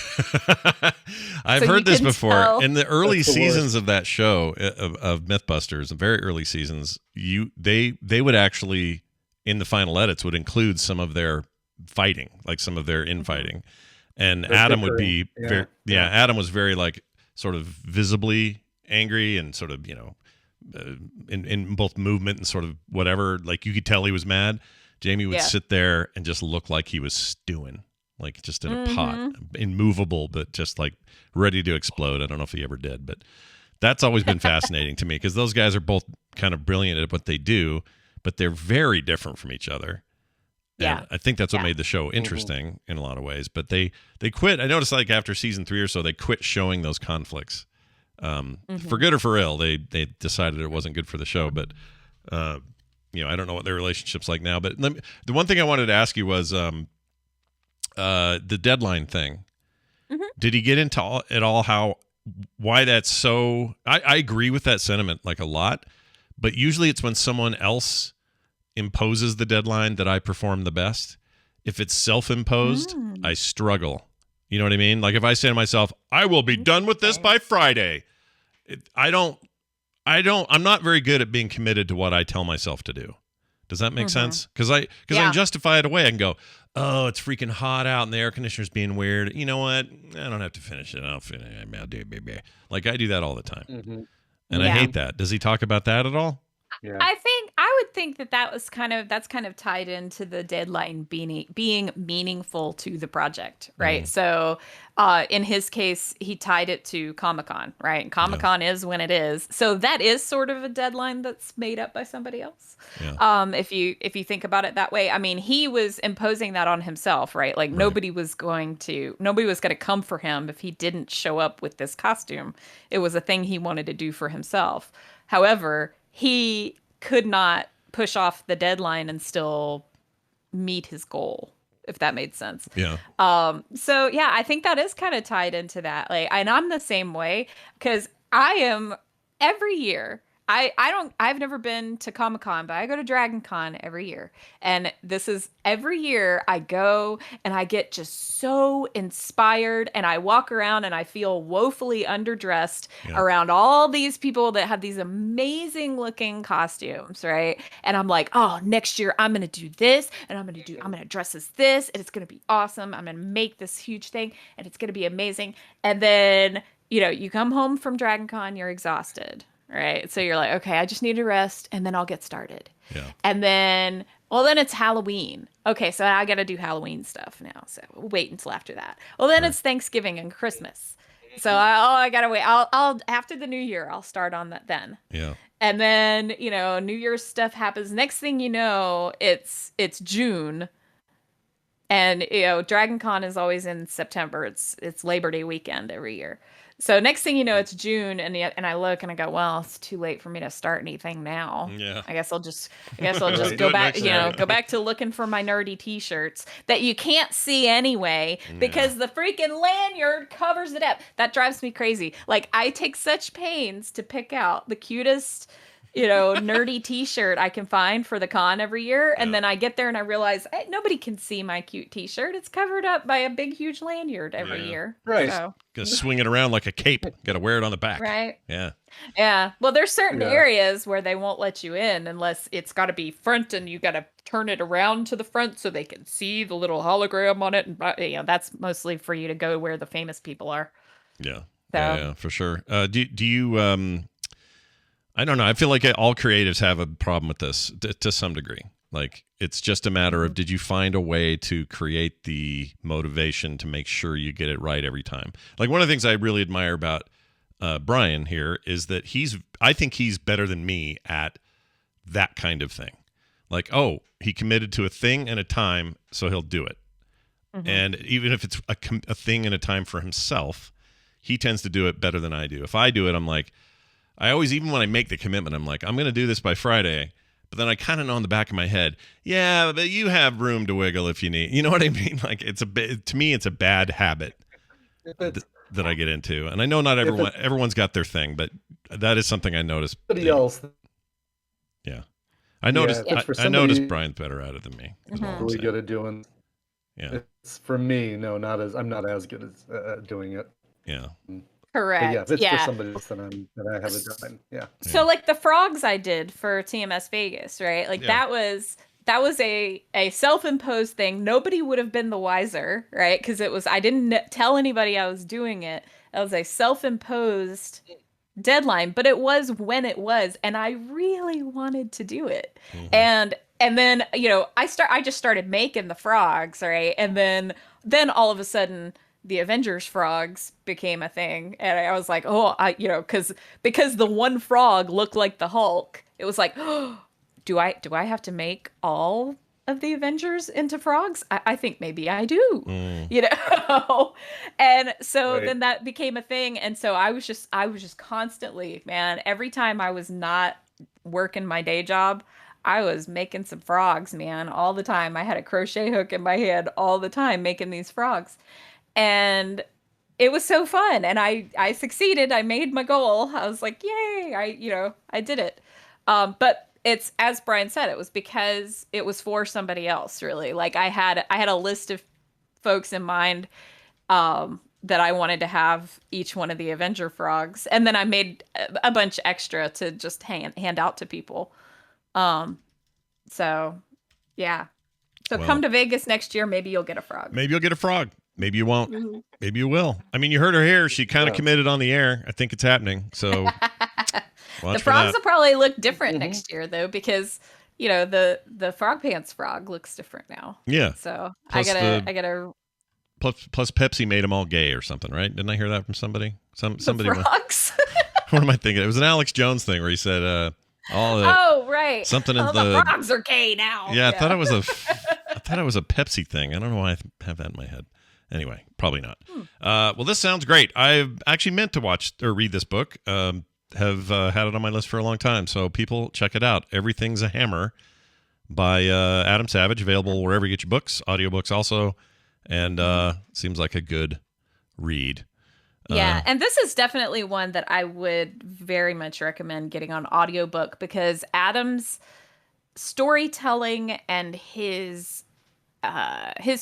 I've heard this before. Tell. In the early seasons of that show of Mythbusters, the very early seasons, they would actually in the final edits would include some of their fighting, like some of their infighting, and Adam would be Adam was very like sort of visibly angry and sort of in both movement and sort of whatever, like you could tell he was mad. Jamie would sit there and just look like he was stewing, like just in a pot, immovable, but just like ready to explode. I don't know if he ever did, but that's always been fascinating to me because those guys are both kind of brilliant at what they do, but they're very different from each other. Yeah. And I think that's what made the show interesting in a lot of ways, but they quit. I noticed like after season 3 or so, they quit showing those conflicts. For good or for ill, they decided it wasn't good for the show. But I don't know what their relationship's like now. But the one thing I wanted to ask you was the deadline thing. Did he get into at all why that's so? I agree with that sentiment like a lot, but usually it's when someone else imposes the deadline that I perform the best. If it's self-imposed, I struggle. You know what I mean? Like if I say to myself, I will be done with this by Friday. I'm not very good at being committed to what I tell myself to do. Does that make sense? Because I can justify it away. I can go, oh, it's freaking hot out and the air conditioner's being weird. You know what? I don't have to finish it. I'll finish it. Like I do that all the time. And I hate that. Does he talk about that at all? Yeah. I would think that's kind of tied into the deadline being meaningful to the project, right? So in his case, he tied it to Comic-Con, right? And Comic-Con is when it is. So that is sort of a deadline that's made up by somebody else. Yeah. If you think about it that way, I mean, he was imposing that on himself, right? Like nobody was going to come for him if he didn't show up with this costume. It was a thing he wanted to do for himself. However, he could not push off the deadline and still meet his goal, if that made sense. Yeah. So yeah, I think that is kind of tied into that. Like, and I'm the same way because I am every year. I've never been to Comic-Con, but I go to Dragon Con every year. And this is every year I go and I get just so inspired and I walk around and I feel woefully underdressed around all these people that have these amazing looking costumes, right? And I'm like, oh, next year I'm going to do this and I'm going to dress as this and it's going to be awesome. I'm going to make this huge thing and it's going to be amazing. And then, you come home from Dragon Con, you're exhausted. Right. So you're like, okay, I just need to rest and then I'll get started. Yeah. And then it's Halloween. Okay. So I got to do Halloween stuff now. So we'll wait until after that. Well, then it's Thanksgiving and Christmas. So I got to wait. I'll after the new year, I'll start on that then. Yeah. And then, New Year's stuff happens. Next thing you know, it's June. And, Dragon Con is always in September. It's Labor Day weekend every year. So next thing you know, it's June, and I look and I go, well, it's too late for me to start anything now. Yeah. I guess I'll just go back, go back to looking for my nerdy T-shirts that you can't see anyway because the freaking lanyard covers it up. That drives me crazy. Like I take such pains to pick out the cutest, nerdy t-shirt I can find for the con every year. And then I get there and I realize nobody can see my cute t-shirt. It's covered up by a big, huge lanyard every year. Right. So. Gonna swing it around like a cape. Gotta wear it on the back. Right. Yeah. Yeah. Well, there's certain areas where they won't let you in unless it's got to be front and you got to turn it around to the front so they can see the little hologram on it. And that's mostly for you to go where the famous people are. Yeah. So. Yeah, for sure. Do you, I don't know. I feel like all creatives have a problem with this to some degree. Like, it's just a matter of, did you find a way to create the motivation to make sure you get it right every time? Like, one of the things I really admire about Brian here is that I think he's better than me at that kind of thing. Like, he committed to a thing and a time, so he'll do it. Mm-hmm. And even if it's a thing and a time for himself, he tends to do it better than I do. If I do it, I'm like, even when I make the commitment, I'm like, I'm going to do this by Friday. But then I kind of know in the back of my head, yeah, but you have room to wiggle if you need. You know what I mean? Like, to me, it's a bad habit that I get into. And I know not everyone's got their thing, but that is something I noticed. Somebody else. Yeah. I noticed I noticed Brian's better at it than me. Really good at doing. Yeah. It's for me, I'm not as good as doing it. Yeah. Correct. But yeah, if it's for somebody else, then I have it done. Yeah. So like the frogs I did for TMS Vegas, right? Like that was a self-imposed thing. Nobody would have been the wiser, right? Because I didn't tell anybody I was doing it. It was a self-imposed deadline, but it was when it was, and I really wanted to do it. Mm-hmm. And then I just started making the frogs, right? And then all of a sudden, the Avengers frogs became a thing, and I was like, because the one frog looked like the Hulk, it was like, do I have to make all of the Avengers into frogs? I think maybe I do, and so then that became a thing, and so I was just constantly, man, every time I was not working my day job, I was making some frogs, man, all the time. I had a crochet hook in my hand all the time making these frogs. And it was so fun. And I succeeded. I made my goal. I was like, yay, I did it. But it's, as Brian said, it was because it was for somebody else, really. Like I had a list of folks in mind that I wanted to have each one of the Avenger frogs. And then I made a bunch extra to just hand out to people. So yeah. So come to Vegas next year. Maybe you'll get a frog. Maybe you won't. Mm-hmm. Maybe you will. I mean, you heard her here. She kind of committed on the air. I think it's happening. So the frogs will probably look different next year, though, because the frog pants frog looks different now. Yeah. So plus I gotta. Plus, Pepsi made them all gay or something, right? Didn't I hear that from somebody? Somebody. Frogs. What am I thinking? It was an Alex Jones thing where he said, right. Something in the frogs are gay now. Yeah, I thought it was a Pepsi thing. I don't know why I have that in my head. Anyway, probably not. Well, this sounds great. I've actually meant to watch or read this book. Have had it on my list for a long time. So people, check it out. Everything's a Hammer by Adam Savage. Available wherever you get your books, audiobooks also. And seems like a good read. Yeah, and this is definitely one that I would very much recommend getting on audiobook because Adam's storytelling and his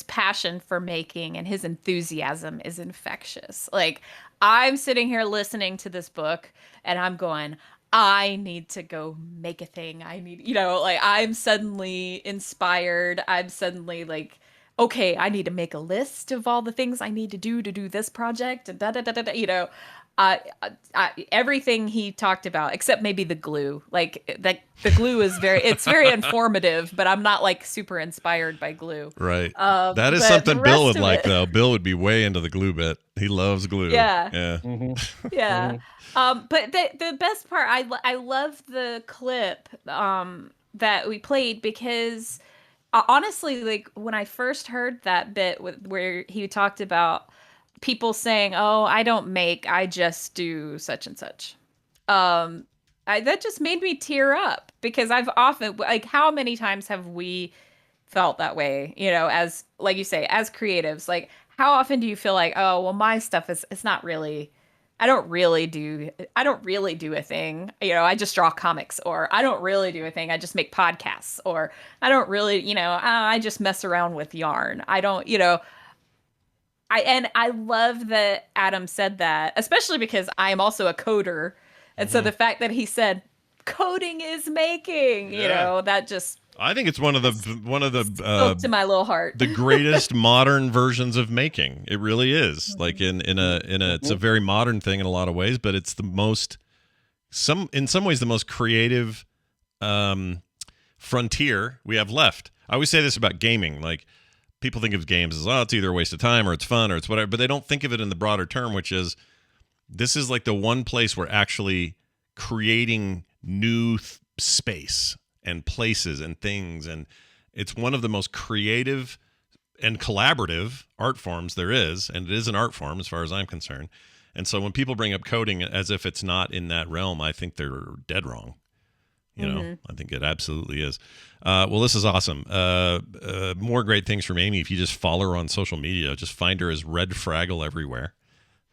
passion for making and his enthusiasm is infectious. Like, I'm sitting here listening to this book and I'm going, I need to go make a thing. I need, I'm suddenly inspired. I'm suddenly like, okay, I need to make a list of all the things I need to do this project and everything he talked about, except maybe the glue. Like the glue is it's very informative, but I'm not like super inspired by glue. Right. That is something Bill would like, though. Bill would be way into the glue bit. He loves glue. Yeah. Yeah. Mm-hmm. Yeah. But the best part, I love the clip that we played because honestly, like when I first heard that bit where he talked about people saying, "Oh, I don't make, I just do such and such," that just made me tear up because I've often, like, how many times have we felt that way? As like you say, as creatives, like how often do you feel like, "Oh, well, my stuff it's not really I don't really do a thing. I just draw comics, or I don't really do a thing. I just make podcasts, or I don't really, I just mess around with yarn. I don't, I love that Adam said that, especially because I am also a coder. And so the fact that he said coding is making, that just I think it's one of the spoke to my little heart. the greatest modern versions of making. It really is. Like in a it's a very modern thing in a lot of ways, but it's the most in some ways the most creative frontier we have left. I always say this about gaming. Like, people think of games as, it's either a waste of time or it's fun or it's whatever, but they don't think of it in the broader term, which is this is like the one place where actually creating new space and places and things, and it's one of the most creative and collaborative art forms there is, and it is an art form as far as I'm concerned. And so when people bring up coding as if it's not in that realm, I think they're dead wrong. I think it absolutely is. Well, this is awesome. More great things from Amy. If you just follow her on social media, just find her as Red Fraggle everywhere.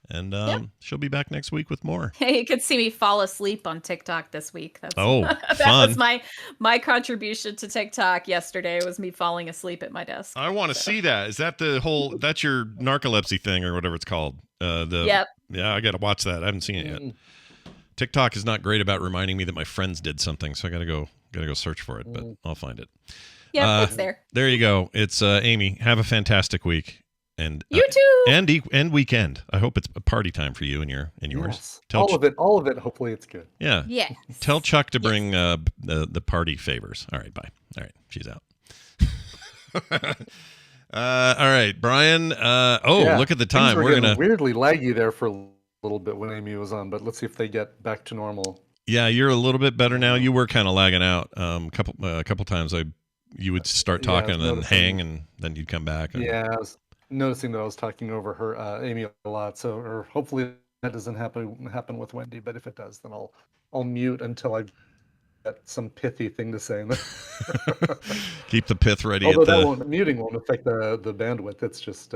And she'll be back next week with more. Hey, you could see me fall asleep on TikTok this week. That fun. was my contribution to TikTok yesterday, was me falling asleep at my desk. I want to see that. Is that that's your narcolepsy thing or whatever it's called? Yep. Yeah, I got to watch that. I haven't seen it yet. TikTok is not great about reminding me that my friends did something, so I gotta go search for it, but I'll find it. Yeah, it's there. There you go. It's Amy. Have a fantastic week. And you too, and weekend. I hope it's a party time for you and yours. Yes. All of it. Hopefully, it's good. Yeah. Yeah. Tell Chuck to bring the party favors. All right. Bye. All right. She's out. All right, Brian. Look at the time. We're gonna weirdly laggy there for a little bit when Amy was on, but let's see if they get back to normal. Yeah, you're a little bit better now. You were kind of lagging out. A couple times you would start talking and hang, and then you'd come back. Yeah. I was noticing that I was talking over her Amy a lot, or hopefully that doesn't happen with Wendy, but if it does, then I'll mute until I get some pithy thing to say. Keep the pith ready. Although muting won't affect the bandwidth. It's just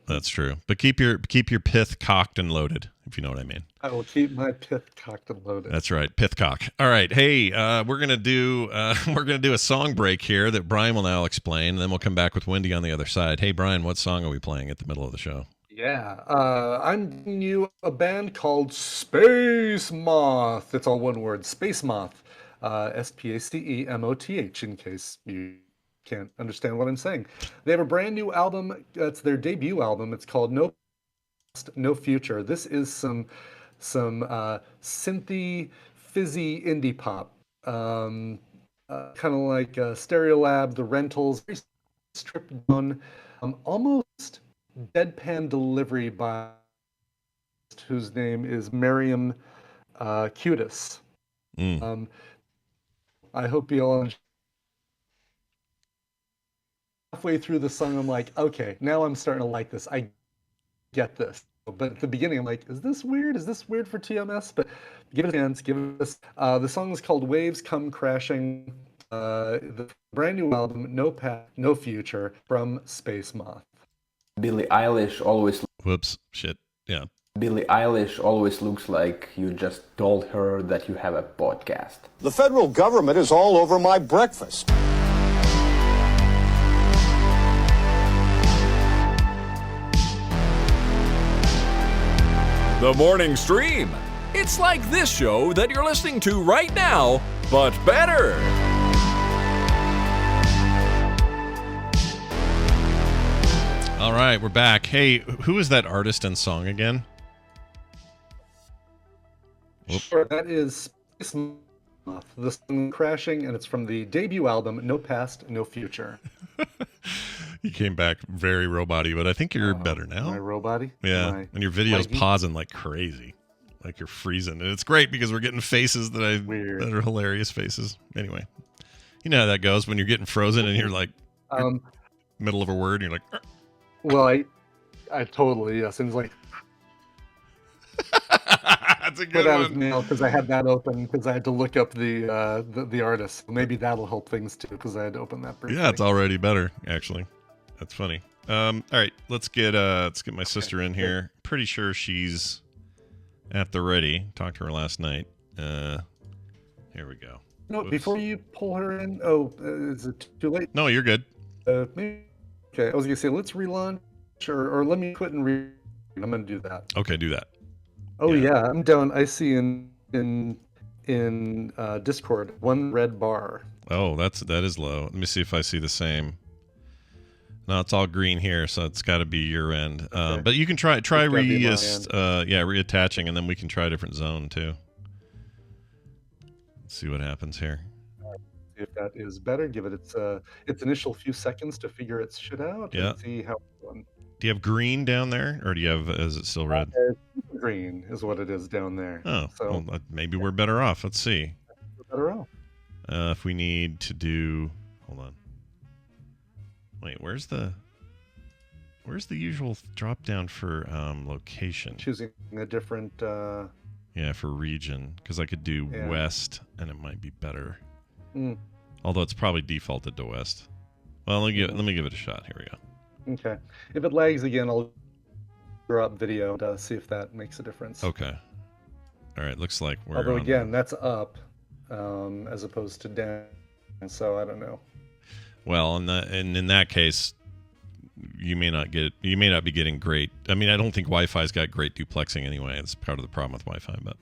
That's true. But keep your pith cocked and loaded, if you know what I mean. I will keep my pith cocked and loaded. That's right, pith cock. All right, hey, we're gonna do a song break here that Brian will now explain, and then we'll come back with Wendy on the other side. Hey, Brian, what song are we playing at the middle of the show? Yeah, I'm giving you a band called Space Moth. It's all one word, Space Moth. SPACEMOTH, in case you can't understand what I'm saying. They have a brand new album. It's their debut album. It's called No Past, No Future. This is some synthy, fizzy indie pop. Kind of like Stereolab, The Rentals, very stripped down, almost deadpan delivery by whose name is Miriam Cutis. I hope you all enjoy. Halfway through the song, I'm like, okay, now I'm starting to like this. I get this. But at the beginning, I'm like, is this weird? Is this weird for TMS? But give it a chance. Give it this. The song is called Waves Come Crashing. The brand new album, No Past, No Future, from Space Moth. Billie Eilish always... Whoops. Shit. Yeah. Billie Eilish always looks like you just told her that you have a podcast. The federal government is all over my breakfast. The morning stream. It's like this show that you're listening to right now, but better. All right, we're back. Hey, who is that artist and song again? Sure, that is Space Moth. The song Crashing, and it's from the debut album, No Past, No Future. You came back very robot-y, but I think you're better now. Am I robot-y? Yeah, and your video's pausing like crazy. Like you're freezing. And it's great because we're getting faces that are hilarious faces. Anyway, you know how that goes when you're getting frozen and you're like, middle of a word, and you're like, Well, I totally, yes. And it's like, that's a good put out one. his mail because I had that open because I had to look up the artist. Maybe that'll help things too because I had to open that briefly. Yeah, it's already better, actually. That's funny. All right, let's get my sister in here. Pretty sure she's at the ready. Talked to her last night. Here we go. No, Whoops. before you pull her in. Oh, is it too late? No, you're good. Maybe. Okay, I was gonna say let's relaunch, or let me quit and I'm gonna do that. Okay, do that. Oh yeah, I'm down. I see in Discord one red bar. Oh, that is low. Let me see if I see the same. No, it's all green here, so it's got to be your end. Okay. But you can try reattaching, and then we can try a different zone too. Let's see what happens here. See if that is better. Give it its initial few seconds to figure its shit out. Yeah. And see how it's going. Do you have green down there, or is it still red? Green is what it is down there. Oh, so well, maybe we're better off. Let's see. we're better off. If we need to do, hold on. Wait, where's the usual drop down for location? Choosing a different. Yeah, for region, because I could do west, and it might be better. Mm. Although it's probably defaulted to west. Well, let me give it a shot. Here we go. Okay. If it lags again, I'll drop video to see if that makes a difference. Okay. All right. Looks like we're. Although again, that's up, as opposed to down. So I don't know. Well, and in that case, you may not be getting great. I mean, I don't think Wi-Fi's got great duplexing anyway. It's part of the problem with Wi-Fi, but.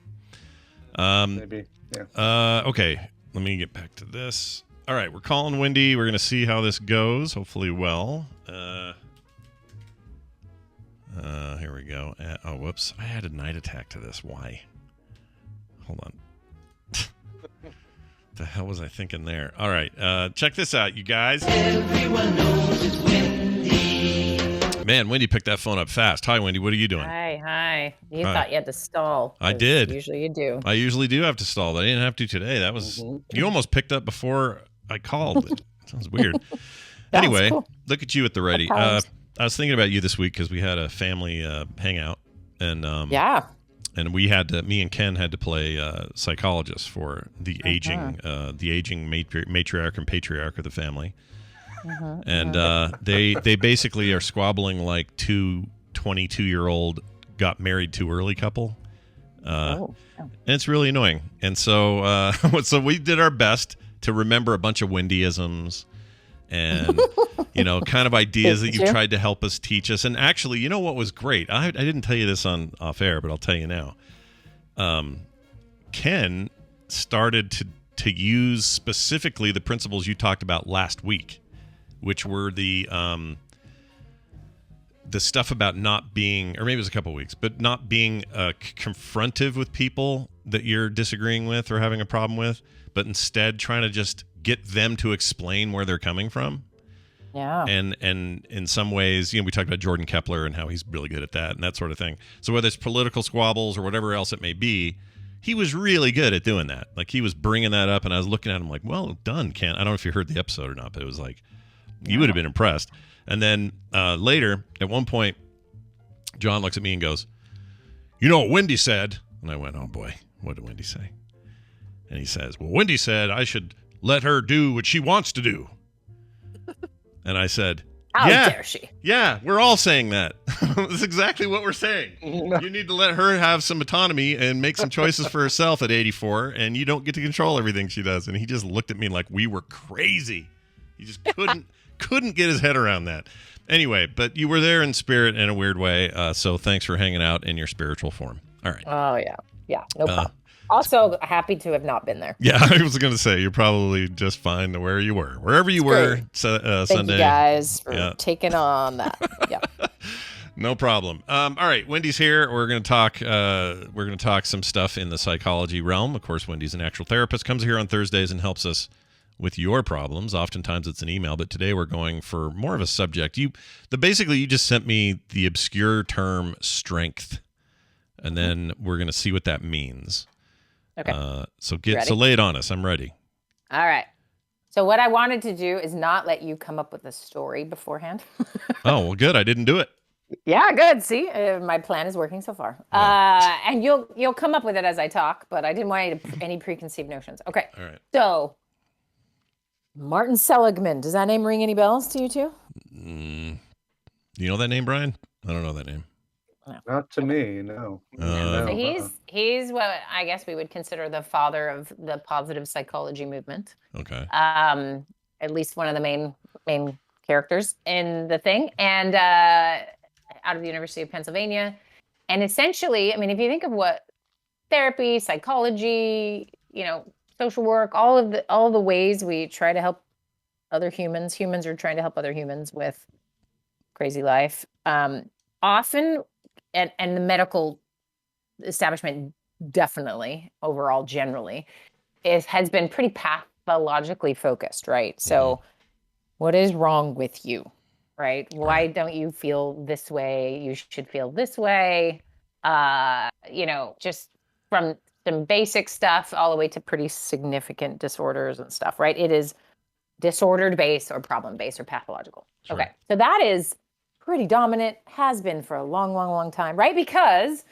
Maybe. Yeah. Okay. Let me get back to this. All right, we're calling Wendi. We're going to see how this goes. Hopefully well. Here we go. Oh, whoops. I had a night attack to this. Why? Hold on. The hell was I thinking there? All right. Check this out, you guys. Everyone knows it's Wendi. Man, Wendi picked that phone up fast. Hi, Wendi. What are you doing? Hi. You thought you had to stall. I did. Usually you do. I usually do have to stall, but I didn't have to today. That was You almost picked up before I called. It sounds weird. Anyway, cool. Look at you at the ready. I was thinking about you this week because we had a family hangout, and and we had me and Ken had to play psychologist for the aging matriarch and patriarch of the family, and they basically are squabbling like two 22-year-old got married too early couple. And it's really annoying. And so so we did our best to remember a bunch of Wendyisms and, kind of ideas that you've tried to help us teach us. And actually, you know what was great? I didn't tell you this on off air, but I'll tell you now. Ken started to use specifically the principles you talked about last week, which were the stuff about not being, or maybe it was a couple of weeks, but not being confrontive with people that you're disagreeing with or having a problem with, but instead trying to just get them to explain where they're coming from. Yeah. And in some ways, we talked about Jordan Kepler and how he's really good at that and that sort of thing. So whether it's political squabbles or whatever else it may be, he was really good at doing that. Like he was bringing that up, and I was looking at him like, well done, Ken. I don't know if you heard the episode or not, but it was like, you would have been impressed. And then later, at one point, John looks at me and goes, "You know what Wendi said?" And I went, "Oh boy, what did Wendi say?" And he says, "Well, Wendi said I should let her do what she wants to do." And I said, How dare she? Yeah, we're all saying that. That's exactly what we're saying. You need to let her have some autonomy and make some choices for herself at 84, and you don't get to control everything she does. And he just looked at me like we were crazy. He just couldn't get his head around that. Anyway, but you were there in spirit in a weird way, so thanks for hanging out in your spiritual form. All right. Oh, yeah. Yeah, no problem. Also, happy to have not been there. Yeah, I was going to say, you're probably just fine to where you were. Wherever you were Sunday. Thank you guys for taking on that. Yeah. No problem. All right, Wendi's here. We're going to talk some stuff in the psychology realm. Of course, Wendi's an actual therapist, comes here on Thursdays and helps us with your problems. Oftentimes it's an email, but today we're going for more of a subject. Basically you just sent me the obscure term strength, and then we're going to see what that means. Okay. So lay it on us. I'm ready. All right. So what I wanted to do is not let you come up with a story beforehand. Oh, well, good. I didn't do it. Yeah, good. See, my plan is working so far. Yeah. And you'll come up with it as I talk, but I didn't want any preconceived notions. Okay. All right. So Martin Seligman, does that name ring any bells to you too? You know that name, Brian? I don't know that name. Not to me, no. So Uh, he's what I guess we would consider the father of the positive psychology movement. okay. At least one of the main characters in the thing, and out of the University of Pennsylvania. And essentially, I mean, if you think of what therapy, psychology, social work, all of the ways we try to help other humans are trying to help other humans with crazy life. Often, and the medical establishment definitely, overall, generally, has been pretty pathologically focused, right? So, what is wrong with you, right? Why don't you feel this way? You should feel this way. Just from some basic stuff all the way to pretty significant disorders and stuff, right? It is disordered based or problem based or pathological. Sure. Okay. So that is pretty dominant, has been for a long, long, long time, right? Because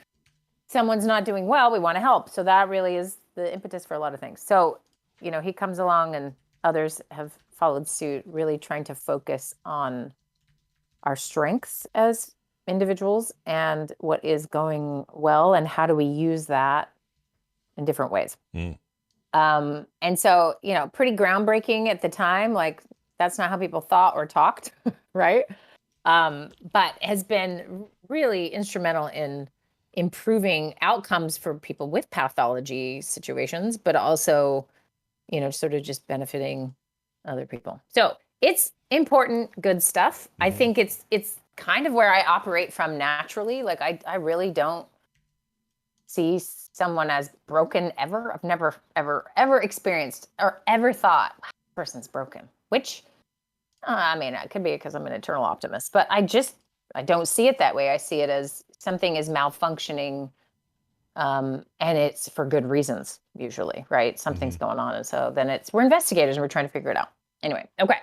someone's not doing well, we want to help. So that really is the impetus for a lot of things. So, he comes along and others have followed suit, really trying to focus on our strengths as individuals and what is going well and how do we use that in different ways. And so, pretty groundbreaking at the time, like that's not how people thought or talked, right? But has been really instrumental in improving outcomes for people with pathology situations, but also, sort of just benefiting other people. So it's important, good stuff. I think it's kind of where I operate from naturally. Like I really don't see someone as broken ever. I've never, ever experienced or ever thought person's broken, which, it could be because I'm an eternal optimist, but I don't see it that way. I see it as something is malfunctioning, and it's for good reasons, usually, right? Something's going on. And so then we're investigators and we're trying to figure it out. Anyway, okay.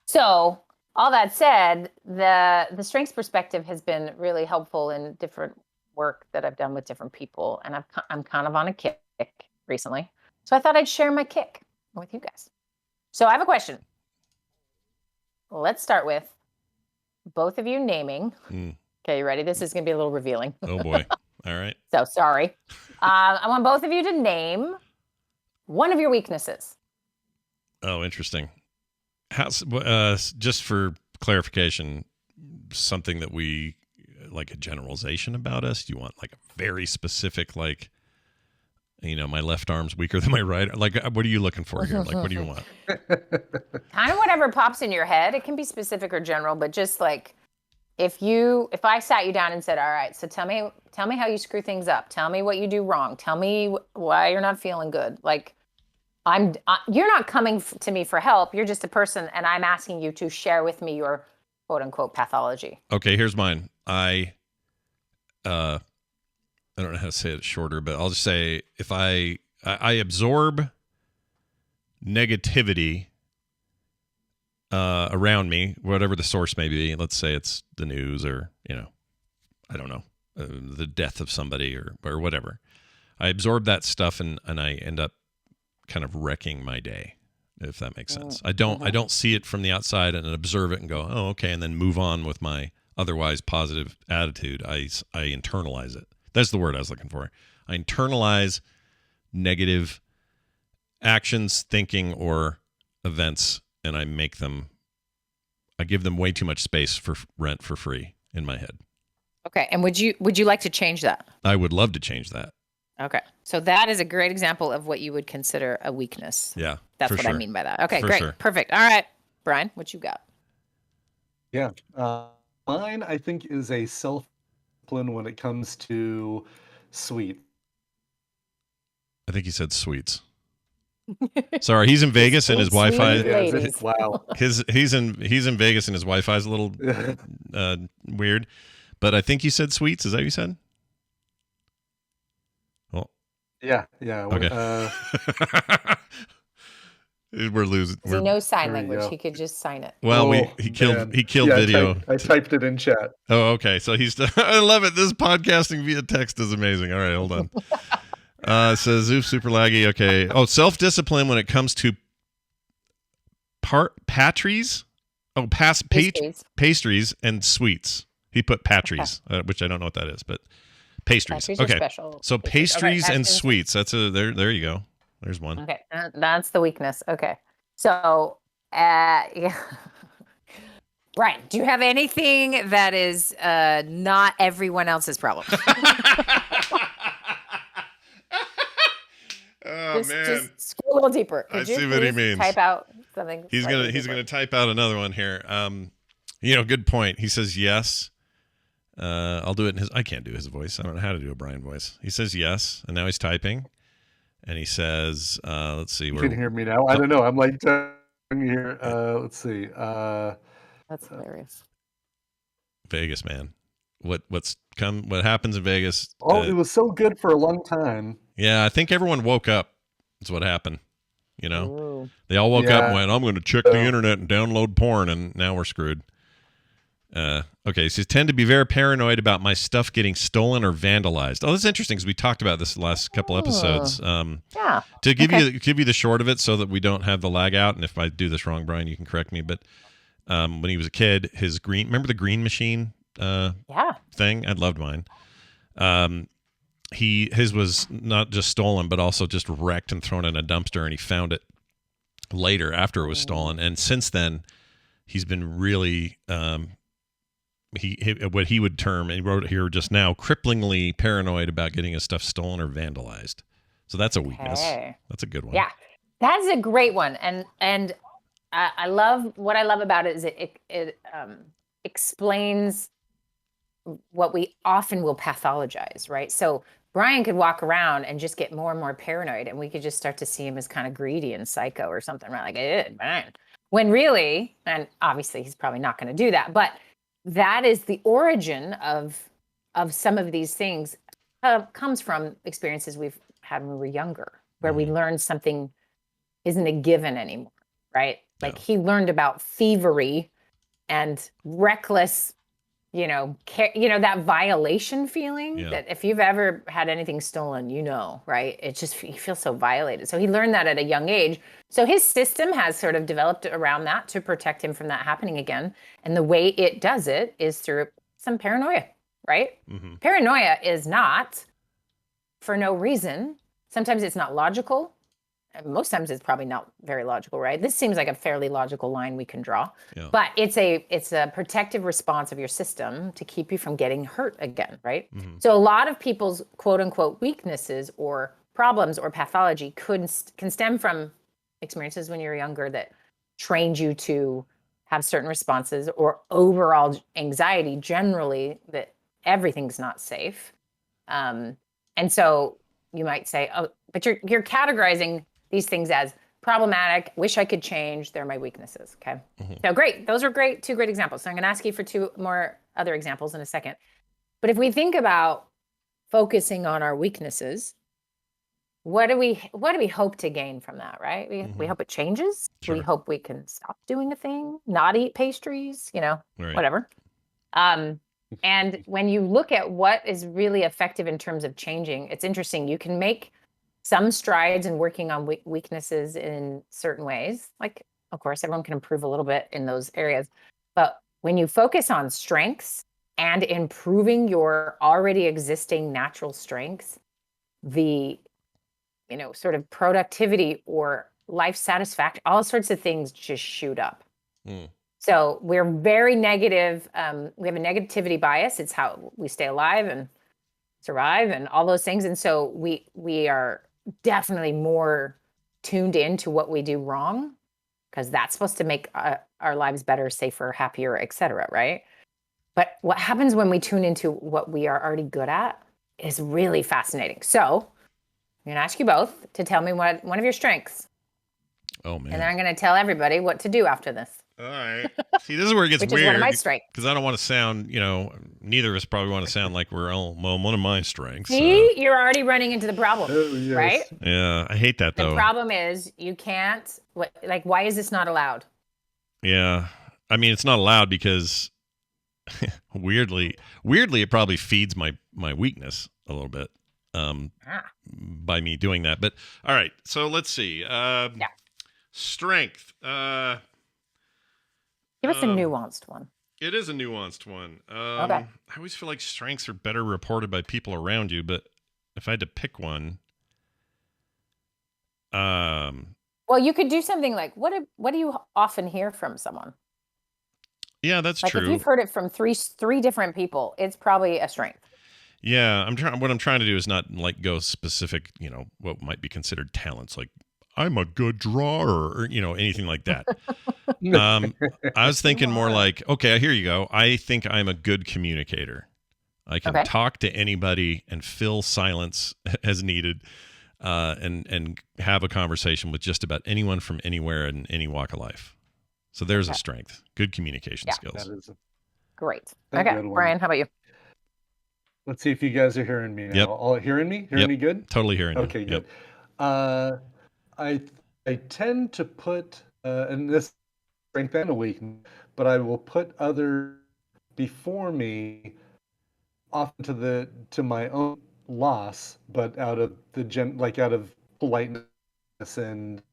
So all that said, the strengths perspective has been really helpful in different work that I've done with different people. And I'm kind of on a kick recently. So I thought I'd share my kick with you guys. So I have a question. Let's start with both of you naming. Okay, you ready? This is going to be a little revealing. Oh, boy. All right. So sorry. I want both of you to name one of your weaknesses. Oh, interesting. Just for clarification, something that we, like a generalization about us? Do you want like a very specific, like, my left arm's weaker than my right? Like, what are you looking for here? Like, what do you want? Kind of whatever pops in your head. It can be specific or general, but just like, if I sat you down and said, all right, so tell me how you screw things up. Tell me what you do wrong. Tell me why you're not feeling good. Like, you're not coming to me for help. You're just a person, and I'm asking you to share with me your quote unquote pathology. Okay, here's mine. I don't know how to say it shorter, but I'll just say if I absorb negativity around me, whatever the source may be. Let's say it's the news or, I don't know, the death of somebody or whatever. I absorb that stuff and I end up kind of wrecking my day, if that makes sense. I don't see it from the outside and observe it and go, oh, okay, and then move on with my otherwise positive attitude. I internalize it. That's the word I was looking for. I internalize negative actions, thinking, or events, and I give them way too much space for rent for free in my head. Okay. And would you like to change that? I would love to change that. Okay. So that is a great example of what you would consider a weakness. Yeah. That's what sure. I mean by that. Okay, For great. sure. Perfect. All right. Brian, what you got? Yeah. Mine, I think, is a self-discipline when it comes to sweet. I think he said sweets. Sorry, he's in Vegas and his Wi-Fi. Ladies. Wow. He's in Vegas and his Wi-Fi is a little weird, but I think you said sweets. Is that what you said? Well, Yeah. okay. We're losing. He knows sign There you language. go. He could just sign it. Well, Oh, he killed man. video. I typed it in chat. Oh, okay. So I love it. This podcasting via text is amazing. All right, hold on. Says Zoof super laggy. Okay. Oh, self-discipline when it comes to pastries. Oh, Pastries. pastries and sweets. He put patries, which I don't know what that is, but pastries. Pastries are Okay. special. So Pastries. Okay, pastries and pastries. sweets. That's there you go. There's one. Okay, that's the weakness. Okay, so yeah. Right. Do you have anything that is not everyone else's problem? Oh man. Just go a little deeper. I Could you see what he please means. type out something? He's slightly gonna deeper? type out another one here. Good point. He says yes. I'll do it in his. I can't do his voice. I don't know how to do a Brian voice. He says yes, and now he's typing, and he says, "Let's see." You can hear me now. I don't know. I'm like here. Let's see. That's hilarious. Vegas, man. What happens in Vegas? Oh, it was so good for a long time. Yeah, I think everyone woke up. That's what happened. You know, Ooh. they all woke up and went, "I'm going to check the internet and download porn," and now we're screwed. Okay, so tend to be very paranoid about my stuff getting stolen or vandalized. Oh, that's interesting because we talked about this the last couple episodes. Yeah. To give you the short of it, so that we don't have the lag out, and if I do this wrong, Brian, you can correct me. But when he was a kid, remember the green machine thing? I loved mine. His was not just stolen, but also just wrecked and thrown in a dumpster, and he found it later after it was stolen. And since then, he's been really what he would term, and he wrote it here just now, cripplingly paranoid about getting his stuff stolen or vandalized. So that's a weakness. That's a good one. Yeah, that's a great one, and I love what I love about it is it explains what we often will pathologize, right? So Brian could walk around and just get more and more paranoid, and we could just start to see him as kind of greedy and psycho or something, right? Like, man. When really, and obviously he's probably not going to do that, but that is the origin of some of these things. Comes from experiences we've had when we were younger, where we learned something isn't a given anymore, right? Like he learned about thievery and reckless, that violation feeling that if you've ever had anything stolen, right? It just, you feel so violated. So he learned that at a young age. So his system has sort of developed around that to protect him from that happening again. And the way it does it is through some paranoia, right? Mm-hmm. Paranoia is not for no reason. Sometimes it's not logical. Most times it's probably not very logical, right? This seems like a fairly logical line we can draw, but it's a protective response of your system to keep you from getting hurt again, right? Mm-hmm. So a lot of people's quote unquote weaknesses or problems or pathology can stem from experiences when you're younger that trained you to have certain responses, or overall anxiety generally that everything's not safe. And so you might say, oh, but you're categorizing these things as problematic, wish I could change, they're my weaknesses, okay? Mm-hmm. So great, those are two great examples. So I'm gonna ask you for two more other examples in a second. But if we think about focusing on our weaknesses, what do we hope to gain from that, right? We hope it changes. Sure. We hope we can stop doing a thing, not eat pastries, whatever. And when you look at what is really effective in terms of changing, it's interesting. You can make some strides in working on weaknesses in certain ways. Like, of course, everyone can improve a little bit in those areas. But when you focus on strengths and improving your already existing natural strengths, the, sort of productivity or life satisfaction, all sorts of things just shoot up. Mm. So we're very negative. We have a negativity bias. It's how we stay alive and survive and all those things. And so we are definitely more tuned into what we do wrong, because that's supposed to make our lives better, safer, happier, etc., right? But what happens when we tune into what we are already good at is really fascinating. So I'm going to ask you both to tell me one of your strengths. Oh, man. And then I'm going to tell everybody what to do after this. All right. See, this is where it gets Which weird. Is one of my strengths. Because I don't want to sound, neither of us probably want to sound like we're one of my strengths. See, you're already running into the problem, right? Yeah, I hate that though. The problem is you can't. Why is this not allowed? Yeah, I mean it's not allowed because weirdly, it probably feeds my weakness a little bit by me doing that. But all right, so let's see. Strength. Give us a nuanced one. It is a nuanced one. Okay. I always feel like strengths are better reported by people around you, but if I had to pick one, Well, you could do something like, what do you often hear from someone? yeah, that's Like if true. you've heard it from three different people, it's probably a strength. Yeah, what I'm trying to do is not like go specific, what might be considered talents, like I'm a good drawer or, anything like that. I was thinking more like, okay, here you go. I think I'm a good communicator. I can talk to anybody and fill silence as needed, and have a conversation with just about anyone from anywhere in any walk of life. So there's a strength. Good communication skills. That is great. a Okay, good one. Brian, how about you? Let's see if you guys are hearing me now. Yep. All hearing me? Hearing me good? Totally hearing you. Okay, good. I tend to put and this strength and a weakness, but I will put other before me, often to my own loss, but out of out of politeness and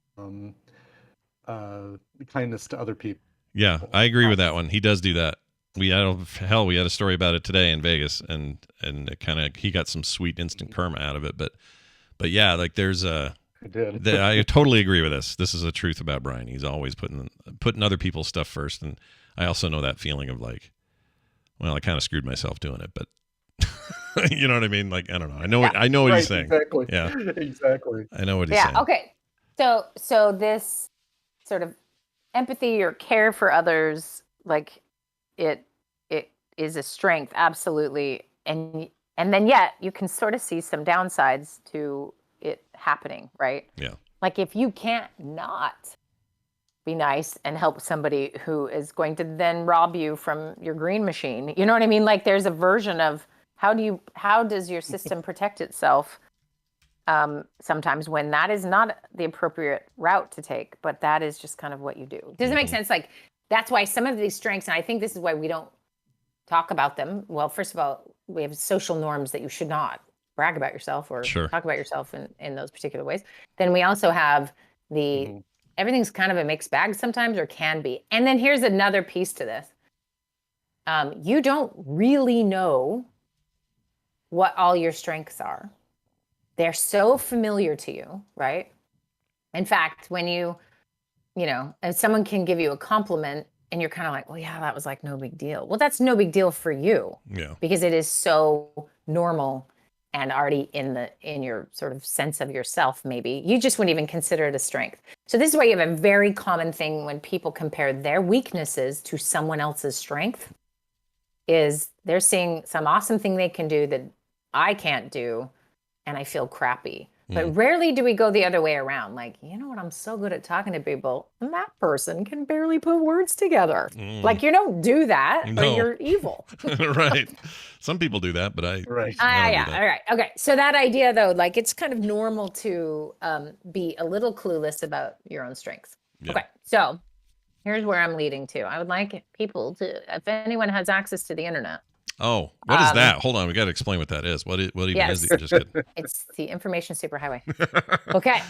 kindness to other people. Yeah, I agree with that one. He does do that. We had a story about it today in Vegas, and it he got some sweet instant karma out of it. But yeah, like there's I totally agree with this. This is a truth about Brian. He's always putting other people's stuff first, and I also know that feeling of like, well, I kind of screwed myself doing it, but you know what I mean? Like, I don't know. I know what he's saying. Exactly. Yeah, exactly. I know what he's saying. Okay. So this sort of empathy or care for others, like it is a strength, absolutely, and then yet you can sort of see some downsides to it happening, right? Yeah. Like if you can't not be nice and help somebody who is going to then rob you from your green machine, you know what I mean? Like there's a version of how does your system protect itself sometimes when that is not the appropriate route to take, but that is just kind of what you do. Does it make sense? Like that's why some of these strengths, and I think this is why we don't talk about them. Well, first of all, we have social norms that you should not brag about yourself or talk about yourself in those particular ways. Then we also have everything's kind of a mixed bag sometimes, or can be. And then here's another piece to this. You don't really know what all your strengths are. They're so familiar to you, right? In fact, when you know, and someone can give you a compliment and you're kind of like, well, yeah, that was like no big deal. Well, that's no big deal for you. Yeah. Because it is so normal and already in your sort of sense of yourself, maybe. You just wouldn't even consider it a strength. So this is why you have a very common thing when people compare their weaknesses to someone else's strength, is they're seeing some awesome thing they can do that I can't do, and I feel crappy. But rarely do we go the other way around. Like, you know what? I'm so good at talking to people, and that person can barely put words together. Like, you don't do that, or you're evil. Right. Some people do that, but I. Right. Yeah. All right. Okay. So that idea, though, like it's kind of normal to be a little clueless about your own strengths. Yeah. Okay. So here's where I'm leading to. I would like people to, if anyone has access to the internet. Oh, what is that? Hold on, we got to explain what that is. What even is it you just did? It's the information superhighway. Okay.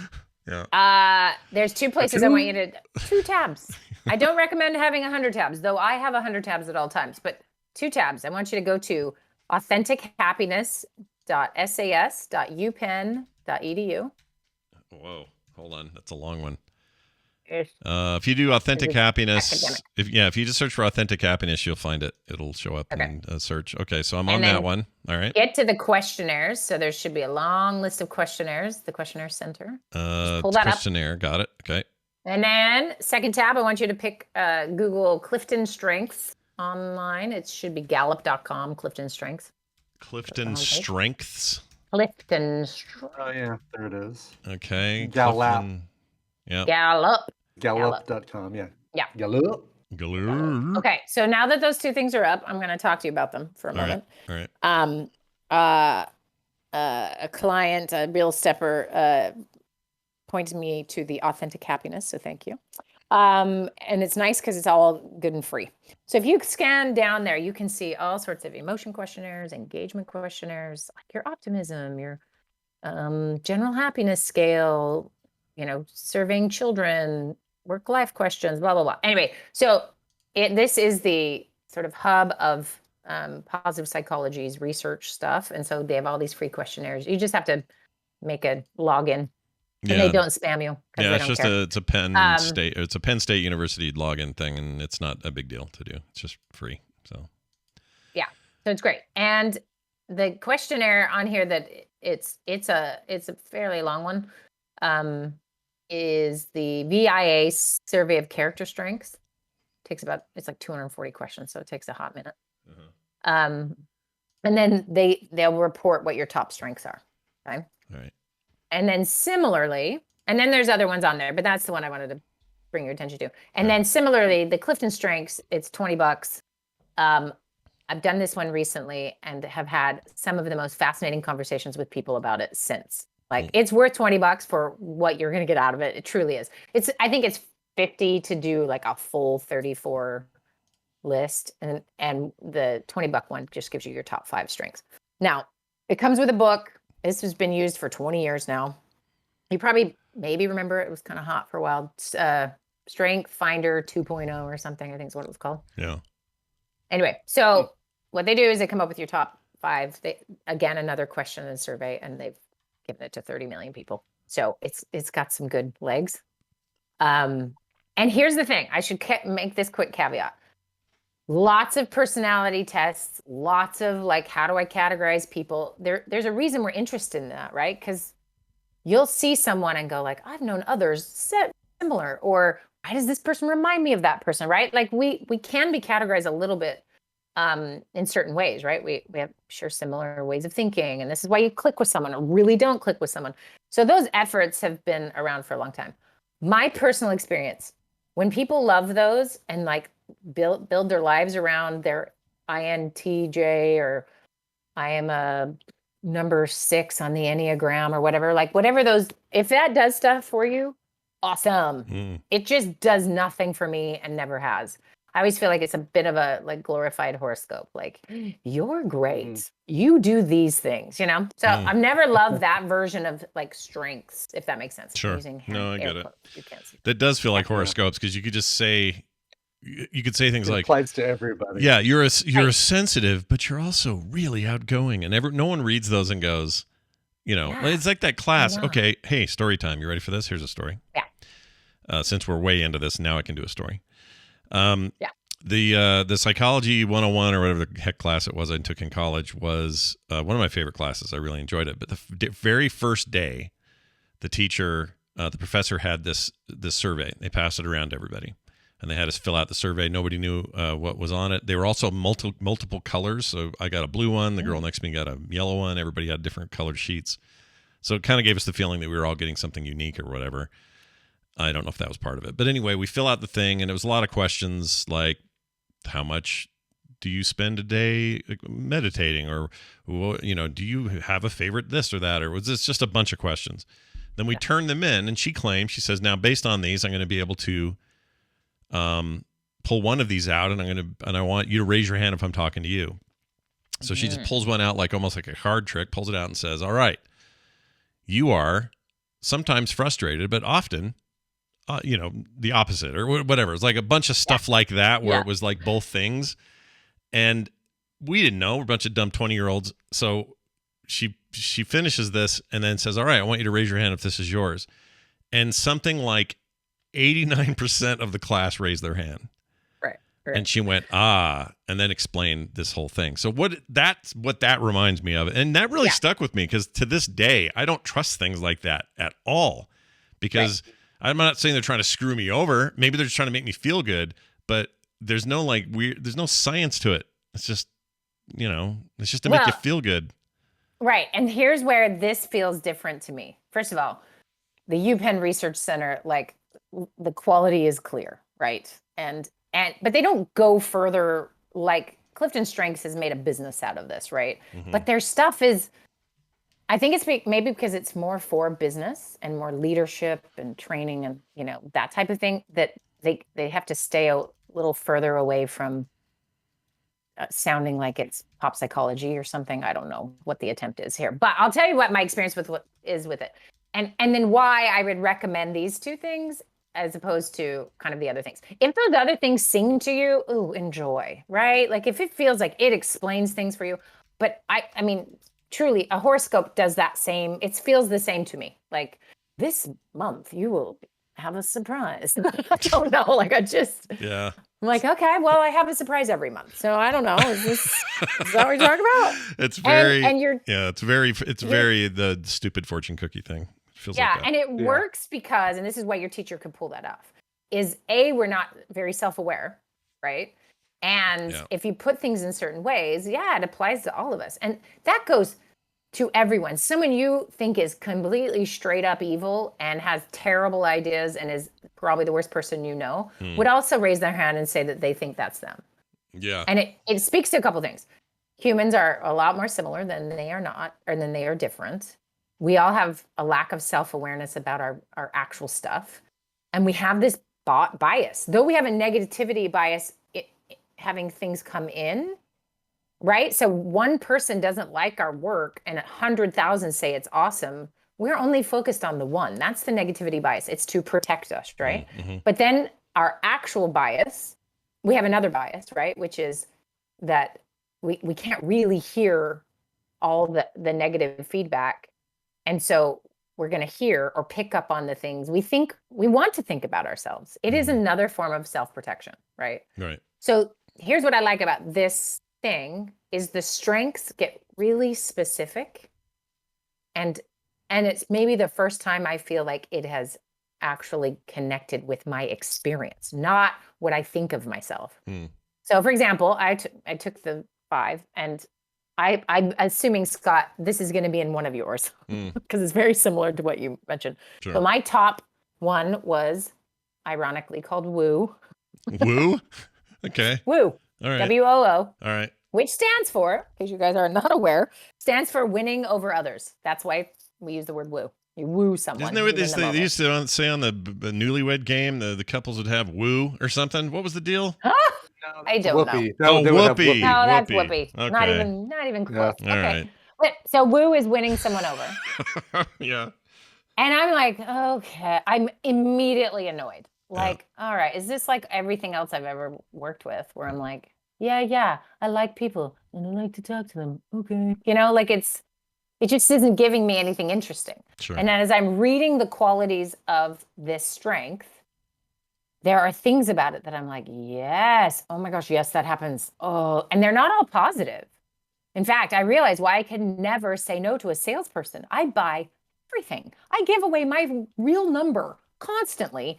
Yeah. There's two places I want you to, 2 tabs. I don't recommend having 100 tabs, though I have 100 tabs at all times, but 2 tabs. I want you to go to authentichappiness.sas.upenn.edu. Whoa, hold on. That's a long one. If you do authentic happiness, if you just search for authentic happiness, you'll find it. It'll show up in search. Okay, so I'm on that one. All right. Get to the questionnaires. So there should be a long list of questionnaires. The questionnaire center. Pull that questionnaire. Up. Got it. Okay. And then second tab, I want you to pick Google Clifton Strengths online. It should be Gallup.com. Clifton Strengths. Clifton Strengths. Clifton. Oh yeah, there it is. Okay. Gallup. Yeah. Gallup.com. Yeah. Gallup. Okay. So now that those 2 things are up, I'm going to talk to you about them for a moment. All right. A client, a real stepper, pointed me to the authentic happiness. So thank you. And it's nice because it's all good and free. So if you scan down there, you can see all sorts of emotion questionnaires, engagement questionnaires, like your optimism, your general happiness scale, surveying children, work-life questions, blah, blah, blah. Anyway, so this is the sort of hub of positive psychology's research stuff. And so they have all these free questionnaires. You just have to make a login. And they don't spam you. Yeah, they it's don't just care. it's a Penn State University login thing, and it's not a big deal to do. It's just free. So yeah, so it's great. And the questionnaire on here that it's a fairly long one, is the VIA survey of character strengths. It's like 240 questions, so it takes a hot minute. And then they'll report what your top strengths are. Okay. All right. And then similarly, and then there's other ones on there, but that's the one I wanted to bring your attention to. And then similarly, the Clifton Strengths, it's $20. I've done this one recently and have had some of the most fascinating conversations with people about it since. Like, it's worth $20 for what you're going to get out of it. It truly is. I think it's $50 to do like a full 34 list, and the $20 one just gives you your top 5 strengths. Now, it comes with a book. This has been used for 20 years now. You probably maybe remember it was kind of hot for a while. Strength Finder 2.0 or something, I think is what it was called. Yeah. Anyway, so what they do is they come up with your top 5. Again, another question and survey, and they've given it to 30 million people. So it's got some good legs. And here's the thing. I should make this quick caveat. Lots of personality tests, lots of like, how do I categorize people? There's a reason we're interested in that, right? Because you'll see someone and go like, I've known others similar, or why does this person remind me of that person, right? Like we can be categorized a little bit in certain ways, right? We have similar ways of thinking, and this is why you click with someone or really don't click with someone. So those efforts have been around for a long time. My personal experience, when people love those and like build their lives around their INTJ, or I am a number 6 on the Enneagram or whatever, like whatever those, if that does stuff for you, awesome. It just does nothing for me and never has. I always feel like it's a bit of a like glorified horoscope. Like, you're great. You do these things, you know? So I've never loved that version of like strengths, if that makes sense. Sure. Using No, I get it. You can't see. That does feel like horoscopes, because you could just say, you could say things like, applies to everybody. Yeah, you're a sensitive, but you're also really outgoing, and no one reads those and goes, it's like that class. Okay, hey, story time. You ready for this? Here's a story. Yeah. Since we're way into this, now I can do a story. The Psychology 101 or whatever the heck class it was I took in college was one of my favorite classes. I really enjoyed it. But the very first day, the professor had this survey. They passed it around to everybody, and they had us fill out the survey. Nobody knew what was on it. They were also multiple colors. So I got a blue one. The girl next to me got a yellow one. Everybody had different colored sheets. So it kind of gave us the feeling that we were all getting something unique or whatever. I don't know if that was part of it. But anyway, we fill out the thing, and it was a lot of questions like, how much do you spend a day meditating? Or, do you have a favorite this or that? Or was this just a bunch of questions? Then we turn them in, and she says, now, based on these, I'm going to be able to pull one of these out, and I want you to raise your hand if I'm talking to you. So she just pulls one out, like almost like a card trick, pulls it out and says, all right, you are sometimes frustrated, but often the opposite or whatever. It's like a bunch of stuff like that where it was like both things. And we didn't know. We're a bunch of dumb 20-year-olds. So she finishes this and then says, all right, I want you to raise your hand if this is yours. And something like 89% of the class raised their hand. Right. And she went, and then explained this whole thing. So that's what that reminds me of. And that really stuck with me, because to this day, I don't trust things like that at all, because I'm not saying they're trying to screw me over. Maybe they're just trying to make me feel good, but there's no there's no science to it. It's just, it's just to make you feel good. Right. And here's where this feels different to me. First of all, the UPenn Research Center, like the quality is clear, right? But they don't go further. Like Clifton Strengths has made a business out of this, right? But their stuff is, I think it's maybe because it's more for business and more leadership and training and, that type of thing, that they have to stay a little further away from sounding like it's pop psychology or something. I don't know what the attempt is here, but I'll tell you what my experience with it. And then why I would recommend these two things as opposed to kind of the other things. If those other things sing to you, ooh, enjoy, right? Like if it feels like it explains things for you. But I mean, truly, a horoscope does that same. It feels the same to me. Like this month, you will have a surprise. I don't know. Like I'm like, okay, well, I have a surprise every month. So I don't know. Is that what you're talking about? It's very, and you're, it's very the stupid fortune cookie thing. Feels like that. And it works because, and this is why your teacher could pull that off, is we're not very self-aware, right? And if you put things in certain ways, it applies to all of us. And that goes to everyone. Someone you think is completely straight up evil and has terrible ideas and is probably the worst person you know would also raise their hand and say that they think that's them. Yeah. And it speaks to a couple things. Humans are a lot more similar than they are not, or than they are different. We all have a lack of self-awareness about our actual stuff. And we have this bias. Though we have a negativity bias, having things come in, right? So one person doesn't like our work and 100,000 say it's awesome. We're only focused on the one. That's the negativity bias. It's to protect us, right? Mm-hmm. But then our actual bias, we have another bias, right? Which is that we can't really hear all the negative feedback. And so we're going to hear or pick up on the things we want to think about ourselves. It is another form of self-protection, right? Right. So here's what I like about this thing is the strengths get really specific. And it's maybe the first time I feel like it has actually connected with my experience, not what I think of myself. So for example, I took the 5 and I'm assuming, Scott, this is going to be in one of yours because it's very similar to what you mentioned. Sure. But my top one was ironically called Woo. Woo? Okay. Woo. All right. WOO. All right. Which stands for, in case you guys are not aware, stands for winning over others. That's why we use the word woo. You woo someone. Isn't that what they used to say on the newlywed game? The couples would have woo or something. What was the deal? I don't know. Whoopee. No, that's Whoopee. Whoopi. Okay. Not even close. All Okay. right. But so woo is winning someone over. Yeah. And I'm like, okay. I'm immediately annoyed. Like, all right, is this like everything else I've ever worked with where I'm like, yeah, I like people and I like to talk to them. Okay. You know, like it just isn't giving me anything interesting. Sure. And then as I'm reading the qualities of this strength, there are things about it that I'm like, yes, oh my gosh, yes, that happens. Oh, and they're not all positive. In fact, I realize why I can never say no to a salesperson. I buy everything. I give away my real number constantly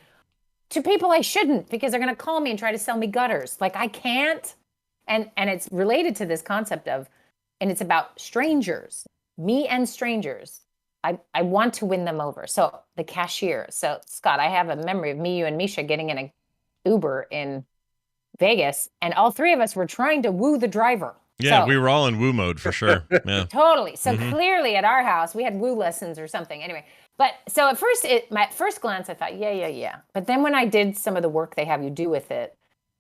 to people I shouldn't because they're going to call me and try to sell me gutters. Like I can't. And it's related to this concept of, and it's about strangers, me and strangers. I want to win them over. So the cashier. So Scott, I have a memory of me, you, and Misha getting in an Uber in Vegas, and all three of us were trying to woo the driver. Yeah, so, we were all in woo mode for sure. Yeah. Totally. So clearly at our house, we had woo lessons or something. Anyway, but so at first, my first glance, I thought, yeah. But then when I did some of the work they have you do with it,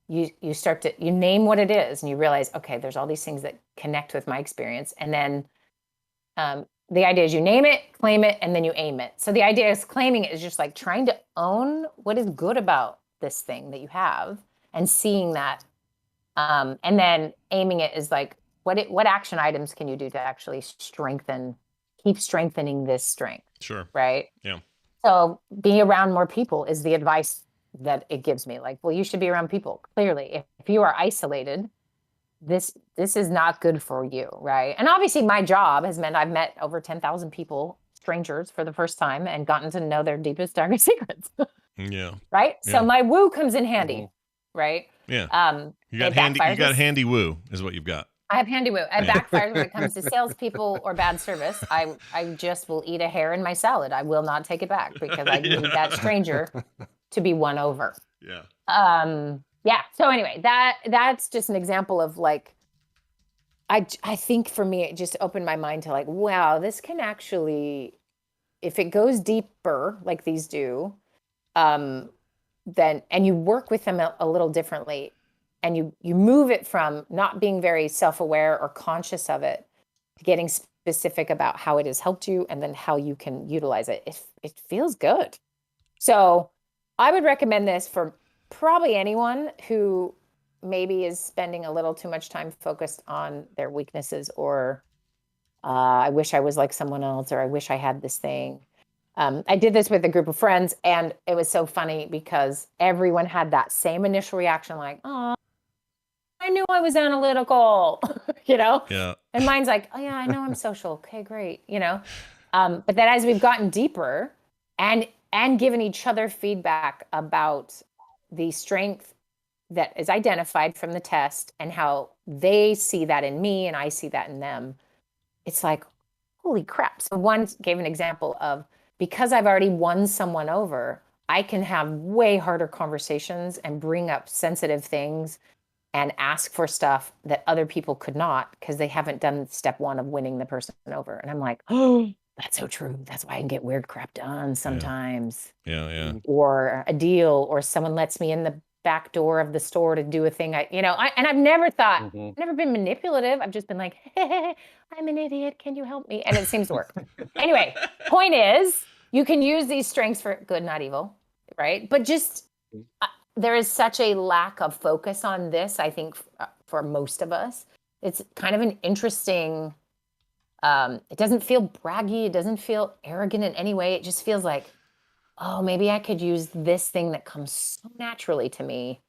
you start to, you name what it is and you realize, okay, there's all these things that connect with my experience. And then the idea is you name it, claim it, and then you aim it. So the idea is claiming it is just like trying to own what is good about this thing that you have and seeing that. And then aiming it is like, what action items can you do to actually keep strengthening this strength? Sure. Right? Yeah. So being around more people is the advice that it gives me. Like, well, you should be around people. Clearly, if you are isolated, this is not good for you, right? And obviously my job has meant I've met over 10,000 people, strangers, for the first time and gotten to know their deepest, darkest secrets. Yeah. Right? Yeah. So my woo comes in handy, right? Yeah. You got handy woo is what you've got. I have handy woo. It backfires when it comes to salespeople or bad service. I just will eat a hair in my salad. I will not take it back because I need that stranger to be won over. Yeah. Yeah. So anyway, that's just an example of like, I think for me, it just opened my mind to like, wow, this can actually, if it goes deeper like these do, then, and you work with them a little differently and you move it from not being very self-aware or conscious of it to getting specific about how it has helped you and then how you can utilize it. It feels good. So I would recommend this for probably anyone who maybe is spending a little too much time focused on their weaknesses, or I wish I was like someone else, or I wish I had this thing. I did this with a group of friends, and it was so funny because everyone had that same initial reaction, like, oh, I knew I was analytical, you know? Yeah. And mine's like, oh yeah, I know I'm social. Okay, great, you know? But then as we've gotten deeper and given each other feedback about the strength that is identified from the test and how they see that in me and I see that in them, it's like, holy crap. So one gave an example of, because I've already won someone over, I can have way harder conversations and bring up sensitive things and ask for stuff that other people could not because they haven't done step one of winning the person over. And I'm like, oh, that's so true. That's why I can get weird crap done sometimes. Yeah. Or a deal, or someone lets me in the back door of the store to do a thing. And I've never thought, never been manipulative. I've just been like, hey, I'm an idiot. Can you help me? And it seems to work. Anyway, point is, you can use these strengths for good, not evil, right? But just there is such a lack of focus on this, I think, for most of us. It's kind of an interesting, it doesn't feel braggy. It doesn't feel arrogant in any way. It just feels like, oh, maybe I could use this thing that comes so naturally to me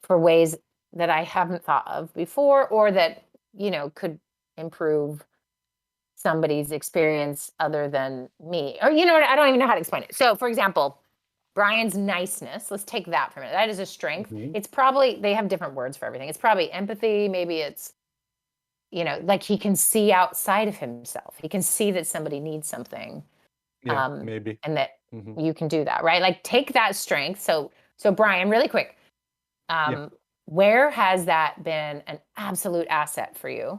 for ways that I haven't thought of before, or that, could improve somebody's experience other than me. Or, I don't even know how to explain it. So, for example, Brian's niceness, let's take that for a minute. That is a strength. It's probably, they have different words for everything. It's probably empathy. Maybe it's, like he can see outside of himself. He can see that somebody needs something. Yeah, maybe. And that you can do that, right? Like, take that strength. So Brian, really quick, where has that been an absolute asset for you?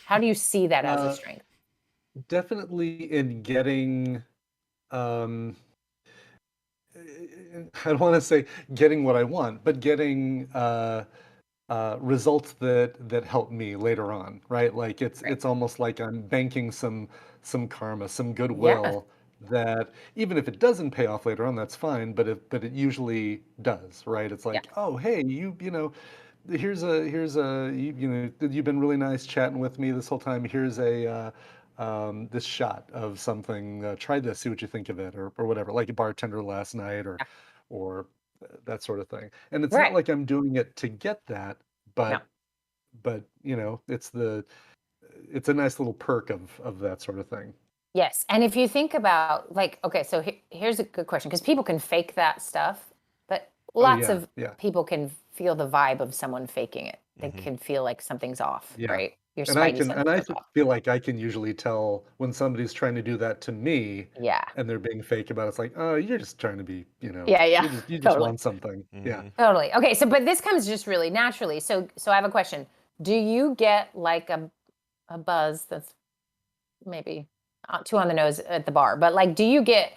How do you see that as a strength? Definitely in getting, I don't want to say getting what I want, but getting results that help me later on, right? Like it's almost like I'm banking some karma, some goodwill that even if it doesn't pay off later on, that's fine. But it usually does, right? It's like, oh, hey, here's you've been really nice chatting with me this whole time. Here's this shot of something. Try this, see what you think of it, or whatever. Like a bartender last night, or that sort of thing. And it's not like I'm doing it to get that, but it's a nice little perk of that sort of thing. Yes. And if you think about, like, okay, so here's a good question, because people can fake that stuff, but lots of people can feel the vibe of someone faking it. They can feel like something's off, right? Your I feel like I can usually tell when somebody's trying to do that to me, and they're being fake about it. It's like, oh, you're just trying to be, you just totally. want something. Yeah. Totally. Okay, so but this comes just really naturally. So I have a question. Do you get like a buzz that's maybe too on the nose at the bar, but like, do you get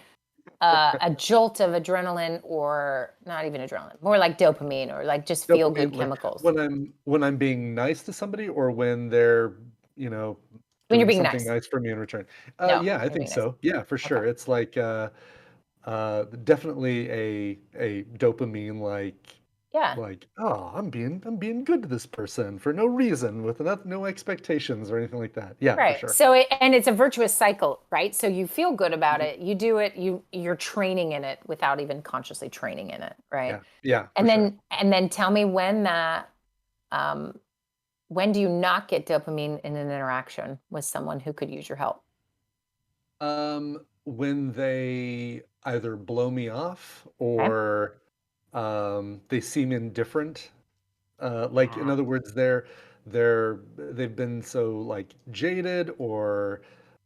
a jolt of adrenaline, or not even adrenaline, more like dopamine, or like just feel good chemicals? When I'm being nice to somebody, or when they're, when you're being something nice for me in return. I think so. Yeah, for sure. It's like definitely a dopamine like, oh, I'm being good to this person for no reason, with no expectations or anything like that. Yeah, right. for sure. So it's a virtuous cycle, right? So you feel good about it, you do it, you're training in it without even consciously training in it, right? Yeah. And then tell me when that when do you not get dopamine in an interaction with someone who could use your help? When they either blow me off, or they seem indifferent. Like, in other words, they've been so like jaded, or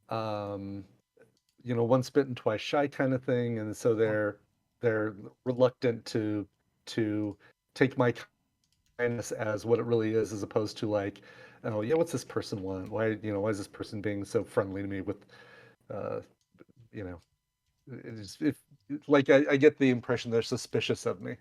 once bitten, twice shy kind of thing, and so they're reluctant to take my kindness as what it really is, as opposed to like, oh yeah, what's this person want? Why is this person being so friendly to me with, I get the impression they're suspicious of me.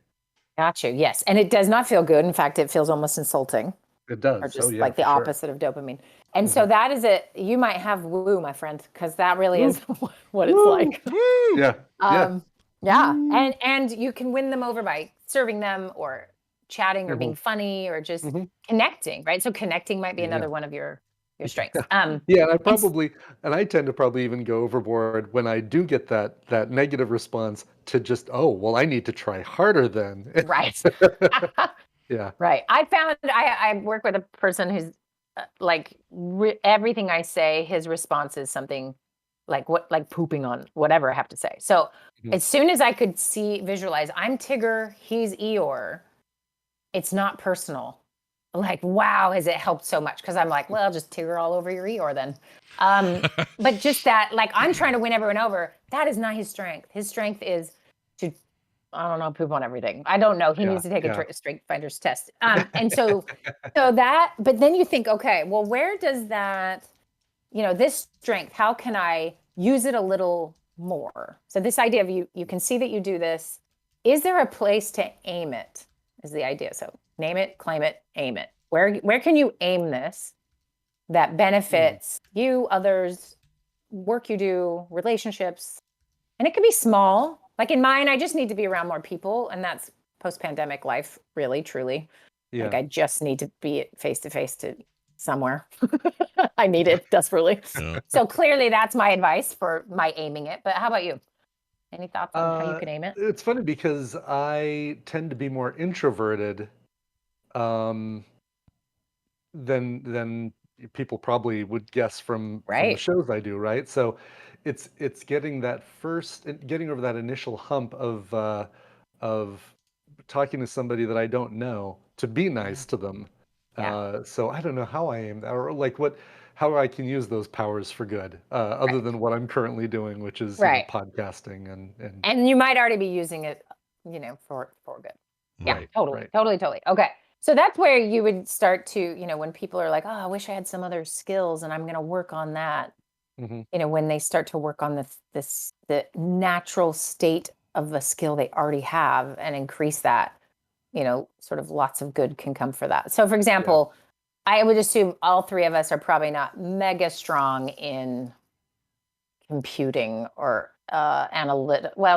Got you. Yes. And it does not feel good. In fact, it feels almost insulting. It does. Or just like the opposite of dopamine. And so that is it. You might have woo, my friend, because that really is what it's like. Yeah. Yeah, and you can win them over by serving them or chatting or being funny or just connecting, right? So connecting might be another one of your strengths. Yeah, and I tend to probably even go overboard when I do get that negative response to just, oh, well, I need to try harder then. Right. Yeah. Right. I found I work with a person who's like everything I say, his response is something like pooping on whatever I have to say. So as soon as I could visualize, I'm Tigger, he's Eeyore. It's not personal. Like, wow, has it helped so much? Because I'm like, well, just Tigger all over your Eeyore then. But just that, like, I'm trying to win everyone over. That is not his strength. His strength is to, I don't know, poop on everything. I don't know. He needs to take a strength finder's test. And so that, but then you think, okay, well, where does that, this strength, how can I use it a little more? So this idea of you can see that you do this. Is there a place to aim it? Is the idea. So name it, claim it, aim it. Where can you aim this that benefits you, others, work you do, relationships? And it can be small. Like in mine, I just need to be around more people. And that's post-pandemic life, really, truly. Yeah. Like I just need to be face-to-face to somewhere. I need it desperately. Yeah. So clearly that's my advice for my aiming it. But how about you? Any thoughts on how you can aim it? It's funny because I tend to be more introverted than people probably would guess from the shows I do, right? So it's getting over that initial hump of talking to somebody that I don't know to be nice to them. Yeah. So I don't know how I aim that, or like how I can use those powers for good, other than what I'm currently doing, which is podcasting and you might already be using it, for good. Yeah, totally. Okay. So that's where you would start to, when people are like, oh, I wish I had some other skills and I'm going to work on that. When they start to work on the natural state of the skill they already have and increase that, sort of lots of good can come for that. So for example, I would assume all three of us are probably not mega strong in computing or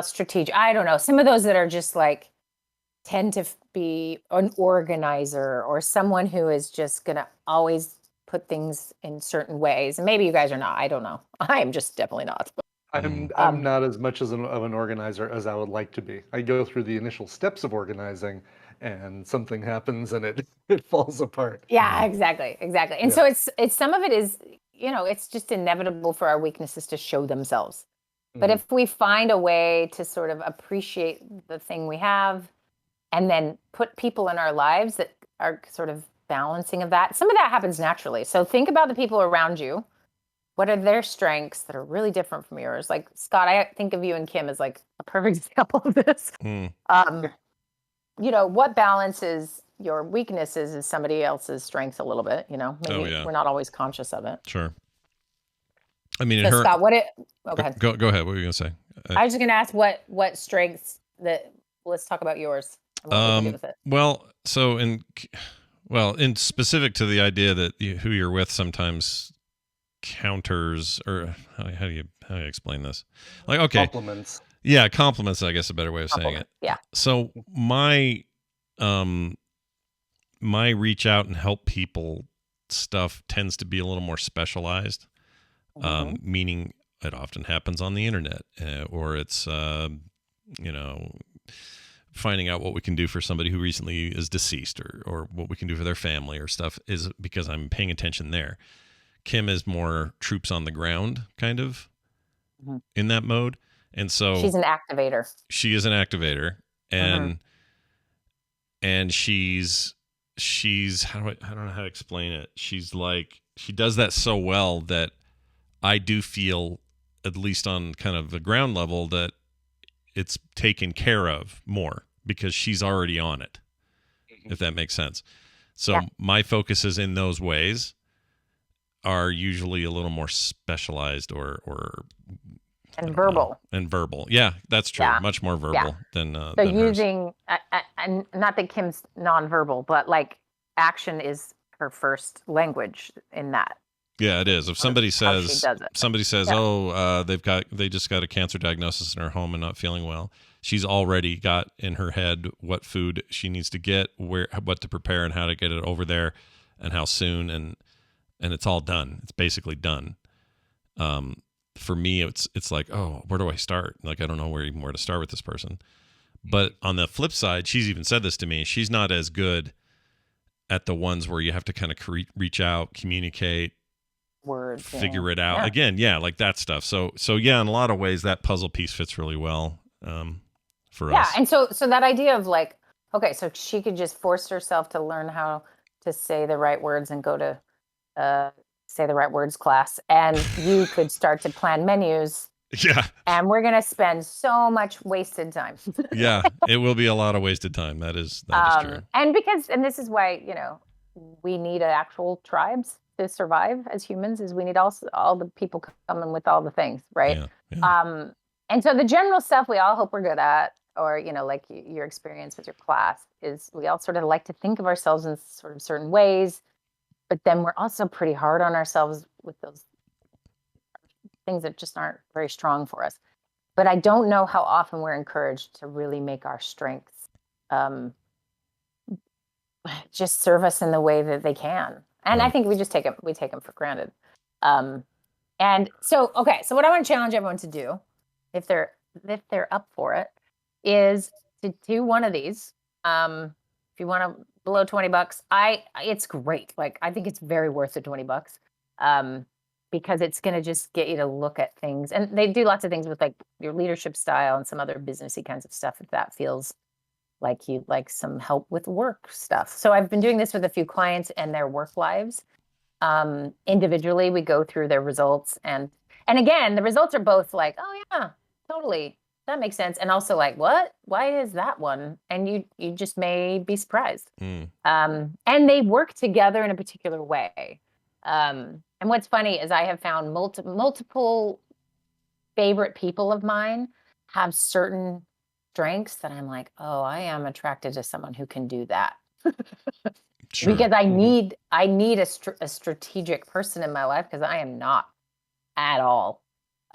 strategic. I don't know. Some of those that are just like tend to be an organizer or someone who is just going to always put things in certain ways. And maybe you guys are not. I don't know. I am just definitely not. I'm not as much of an organizer as I would like to be. I go through the initial steps of organizing and something happens and it falls apart. Yeah, exactly. And so it's some of it is, it's just inevitable for our weaknesses to show themselves. But if we find a way to sort of appreciate the thing we have and then put people in our lives that are sort of balancing of that, some of that happens naturally. So think about the people around you. What are their strengths that are really different from yours? Like Scott, I think of you and Kim as like a perfect example of this. What balances your weaknesses is somebody else's strengths a little bit, maybe we're not always conscious of it. Sure. I mean, so Scott, go ahead. Go ahead. What were you going to say? I was just going to ask what strengths let's talk about yours. Well, so in specific to the idea that who you're with sometimes counters, or how do you explain this? Like, okay. Compliments. Yeah, compliments, I guess a better way of saying it. Yeah. So my reach out and help people stuff tends to be a little more specialized, meaning it often happens on the internet, or it's, finding out what we can do for somebody who recently is deceased, or what we can do for their family or stuff, is because I'm paying attention there. Kim is more troops on the ground kind of in that mode. And so she's an activator. She is an activator, and she's I don't know how to explain it. She's like, she does that so well that I do feel, at least on kind of the ground level, that it's taken care of more because she's already on it, if that makes sense. So my focuses in those ways are usually a little more specialized or verbal. And verbal. Yeah, that's true. Yeah. Much more verbal than so than using and not that Kim's nonverbal, but like action is her first language in that. Yeah, it is. If somebody how she says does it. somebody says, Yeah. "Oh, they just got a cancer diagnosis in her home and not feeling well," she's already got in her head what food she needs to get, what to prepare, and how to get it over there, and how soon, and it's all done. It's basically done. For me, it's like, oh, where do I start? Like, I don't know where to start with this person. But on the flip side, she's even said this to me. She's not as good at the ones where you have to kind of reach out, communicate, Words, figure it out. Yeah. Again, yeah, like that stuff. So yeah, in a lot of ways, that puzzle piece fits really well for us. Yeah, and so that idea of like, okay, so she could just force herself to learn how to say the right words and go to say the right words class, and you could start to plan menus. Yeah. And we're gonna spend so much wasted time. Yeah, it will be a lot of wasted time. That is true. And this is why, we need actual tribes to survive as humans, is we need all the people coming with all the things, right? Yeah. And so the general stuff we all hope we're good at, or, like your experience with your class, is we all sort of like to think of ourselves in sort of certain ways, but then we're also pretty hard on ourselves with those things that just aren't very strong for us. But I don't know how often we're encouraged to really make our strengths just serve us in the way that they can. And I think we just take them for granted. And so, okay, so what I want to challenge everyone to do, if they're up for it, is to do one of these. If you want to below $20, it's great. Like, I think it's very worth the $20. Because it's going to just get you to look at things. And they do lots of things with like your leadership style and some other businessy kinds of stuff, if that feels like you'd like some help with work stuff. So I've been doing this with a few clients and their work lives. Individually, we go through their results. And again, the results are both like, oh yeah, totally, that makes sense. And also like, what? Why is that one? And you just may be surprised. And they work together in a particular way. And what's funny is I have found multiple favorite people of mine have certain strengths that I'm like, oh, I am attracted to someone who can do that. Sure. Because I need a strategic person in my life, because I am not at all.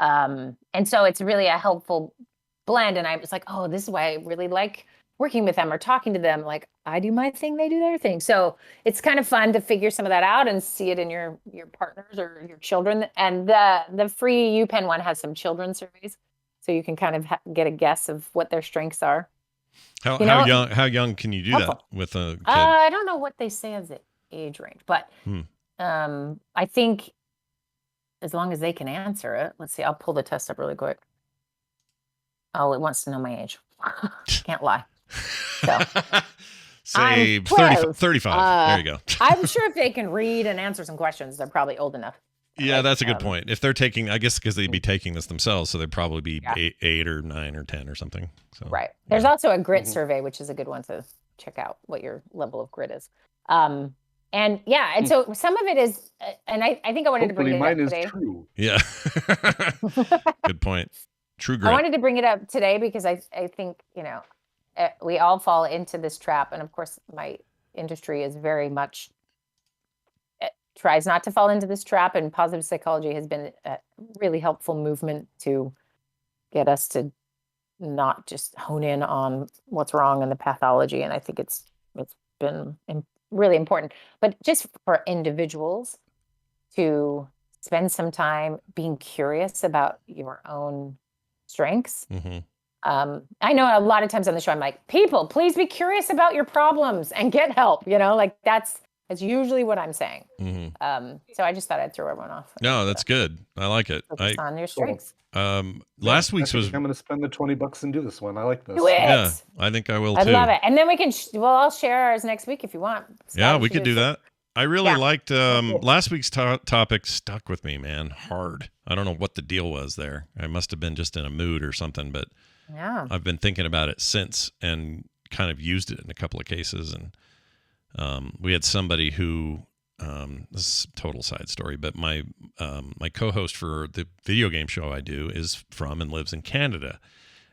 And so it's really a helpful blend. And I was like, oh, this is why I really like working with them or talking to them. Like, I do my thing, they do their thing. So it's kind of fun to figure some of that out and see it in your partners or your children. And the free UPenn one has some children's surveys, so you can kind of get a guess of what their strengths are. How young can you do that with a kid? I don't know what they say as the age range, but I think as long as they can answer it. Let's see, I'll pull the test up really quick. Oh, it wants to know my age. Can't lie. So say 30, 35. There you go. I'm sure if they can read and answer some questions, they're probably old enough. Yeah, that's a good point. If they're taking, I guess because they'd be taking this themselves, so they'd probably be 8 or 9 or 10 or something. So right. There's also a grit survey, which is a good one to check out what your level of grit is. And so some of it is, and I think I wanted to bring it up today. True. Yeah. Good point. True grit. I wanted to bring it up today because I think, we all fall into this trap. And of course, my industry is very much tries not to fall into this trap. And positive psychology has been a really helpful movement to get us to not just hone in on what's wrong in the pathology. And I think it's been really important. But just for individuals to spend some time being curious about your own strengths. Mm-hmm. I know a lot of times on the show, I'm like, people, please be curious about your problems and get help. Like that's usually what I'm saying. Mm-hmm. So I just thought I'd throw everyone off. No, that's good. I like it. Focus on your strengths. Last week's was. I'm going to spend the $20 and do this one. I like this. Do it. Yeah, I think I will too. I love it. And then we can. I'll share ours next week if you want. Yeah, we could do that. I really liked last week's topic. Stuck with me, man, hard. I don't know what the deal was there. I must have been just in a mood or something, but I've been thinking about it since and kind of used it in a couple of cases. And we had somebody who, this is a total side story, but my co-host for the video game show I do is from and lives in Canada.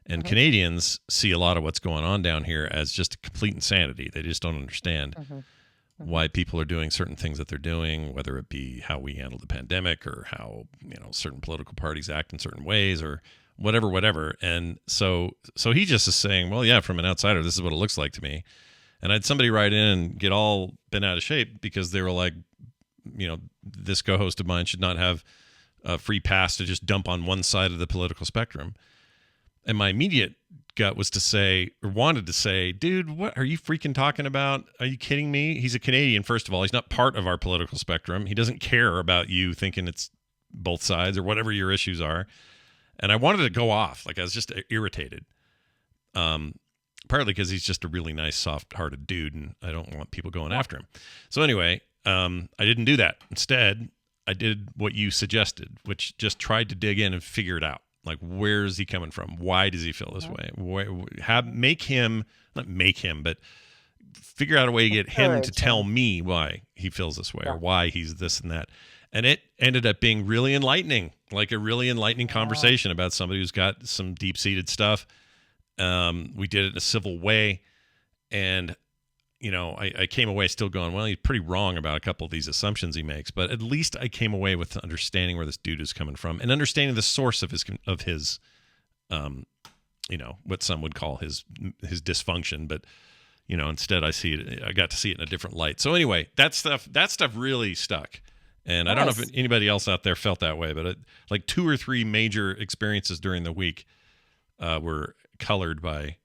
And Canadians see a lot of what's going on down here as just complete insanity. They just don't understand why people are doing certain things that they're doing, whether it be how we handle the pandemic or how, certain political parties act in certain ways or whatever. And so he just is saying, well, yeah, from an outsider, this is what it looks like to me. And I had somebody write in and get all bent out of shape because they were like, this co-host of mine should not have a free pass to just dump on one side of the political spectrum. And my immediate gut was to say, or wanted to say, dude, what are you freaking talking about? Are you kidding me? He's a Canadian, first of all. He's not part of our political spectrum. He doesn't care about you thinking it's both sides or whatever your issues are. And I wanted to go off. Like, I was just irritated. Partly because he's just a really nice, soft-hearted dude, and I don't want people going after him. So anyway, I didn't do that. Instead, I did what you suggested, which just tried to dig in and figure it out. Like, where is he coming from? Why does he feel this way? But figure out a way to get him to tell me why he feels this way or why he's this and that. And it ended up being really enlightening, like a really enlightening conversation about somebody who's got some deep-seated stuff. We did it in a civil way. And, I came away still going, well, he's pretty wrong about a couple of these assumptions he makes, but at least I came away with understanding where this dude is coming from and understanding the source of his what some would call his dysfunction. But, instead I got to see it in a different light. So anyway, that stuff really stuck. And I don't know if anybody else out there felt that way, but like 2 or 3 major experiences during the week were colored by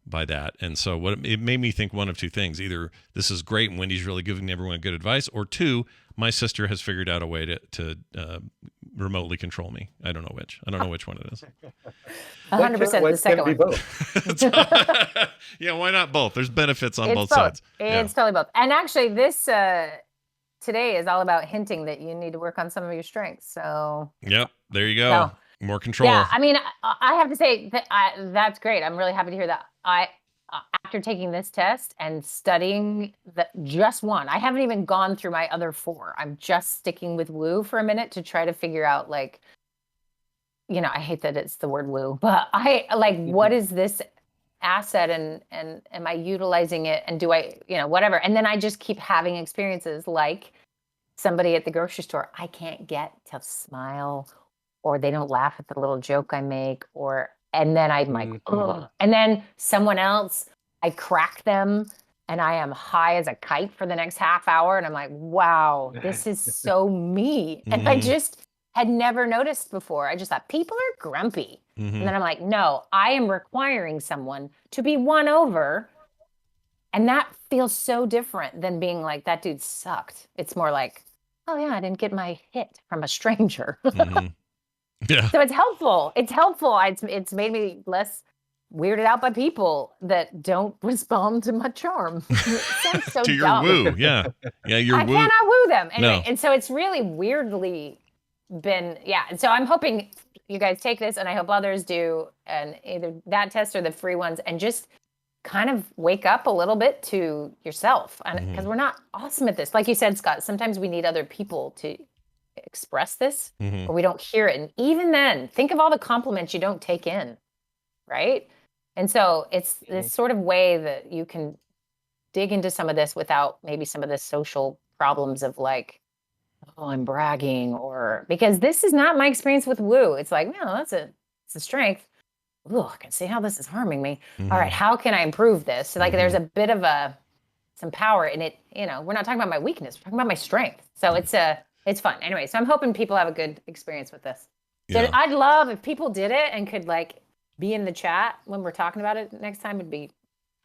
that. And so it made me think one of two things: either this is great and Wendy's really giving everyone good advice, or 2, my sister has figured out a way to remotely control me. I don't know which one it is. 100% the second one. Both. Yeah, why not both? There's benefits on both sides. It's totally both. And actually, this today is all about hinting that you need to work on some of your strengths. So yep, there you go. More control. Yeah, I mean, I have to say that that's great. I'm really happy to hear that. After taking this test and studying just one, I haven't even gone through my other 4. I'm just sticking with woo for a minute to try to figure out, like, I hate that it's the word woo, but what is this asset and am I utilizing it, and do I, whatever. And then I just keep having experiences like somebody at the grocery store I can't get to smile, or they don't laugh at the little joke I make, and then I'm like, ugh. And then someone else, I crack them and I am high as a kite for the next half hour. And I'm like, wow, this is so me. And I just had never noticed before. I just thought people are grumpy. And then I'm like, no, I am requiring someone to be won over. And that feels so different than being like, that dude sucked. It's more like, oh yeah, I didn't get my hit from a stranger. Yeah. So it's helpful. It's made me less weirded out by people that don't respond to my charm. It sounds so to your dumb. woo. Yeah. Your I woo. cannot woo them. Anyway, No. and so it's really weirdly been, and so I'm hoping you guys take this, and I hope others do, and either that test or the free ones, and just kind of wake up a little bit to yourself. And because we're not awesome at this. Like you said, Scott, sometimes we need other people to express this, or we don't hear it. And even then, think of all the compliments you don't take in, right? And so it's this sort of way that you can dig into some of this without maybe some of the social problems of like, oh, I'm bragging, or because this is not my experience with woo. It's like, no, it's a strength. Ooh, I can see how this is harming me. All right, how can I improve this? So like there's a bit of some power in it. We're not talking about my weakness, we're talking about my strength. So it's fun. Anyway, so I'm hoping people have a good experience with this. So Yeah. I'd love if people did it and could like be in the chat when we're talking about it next time. It'd be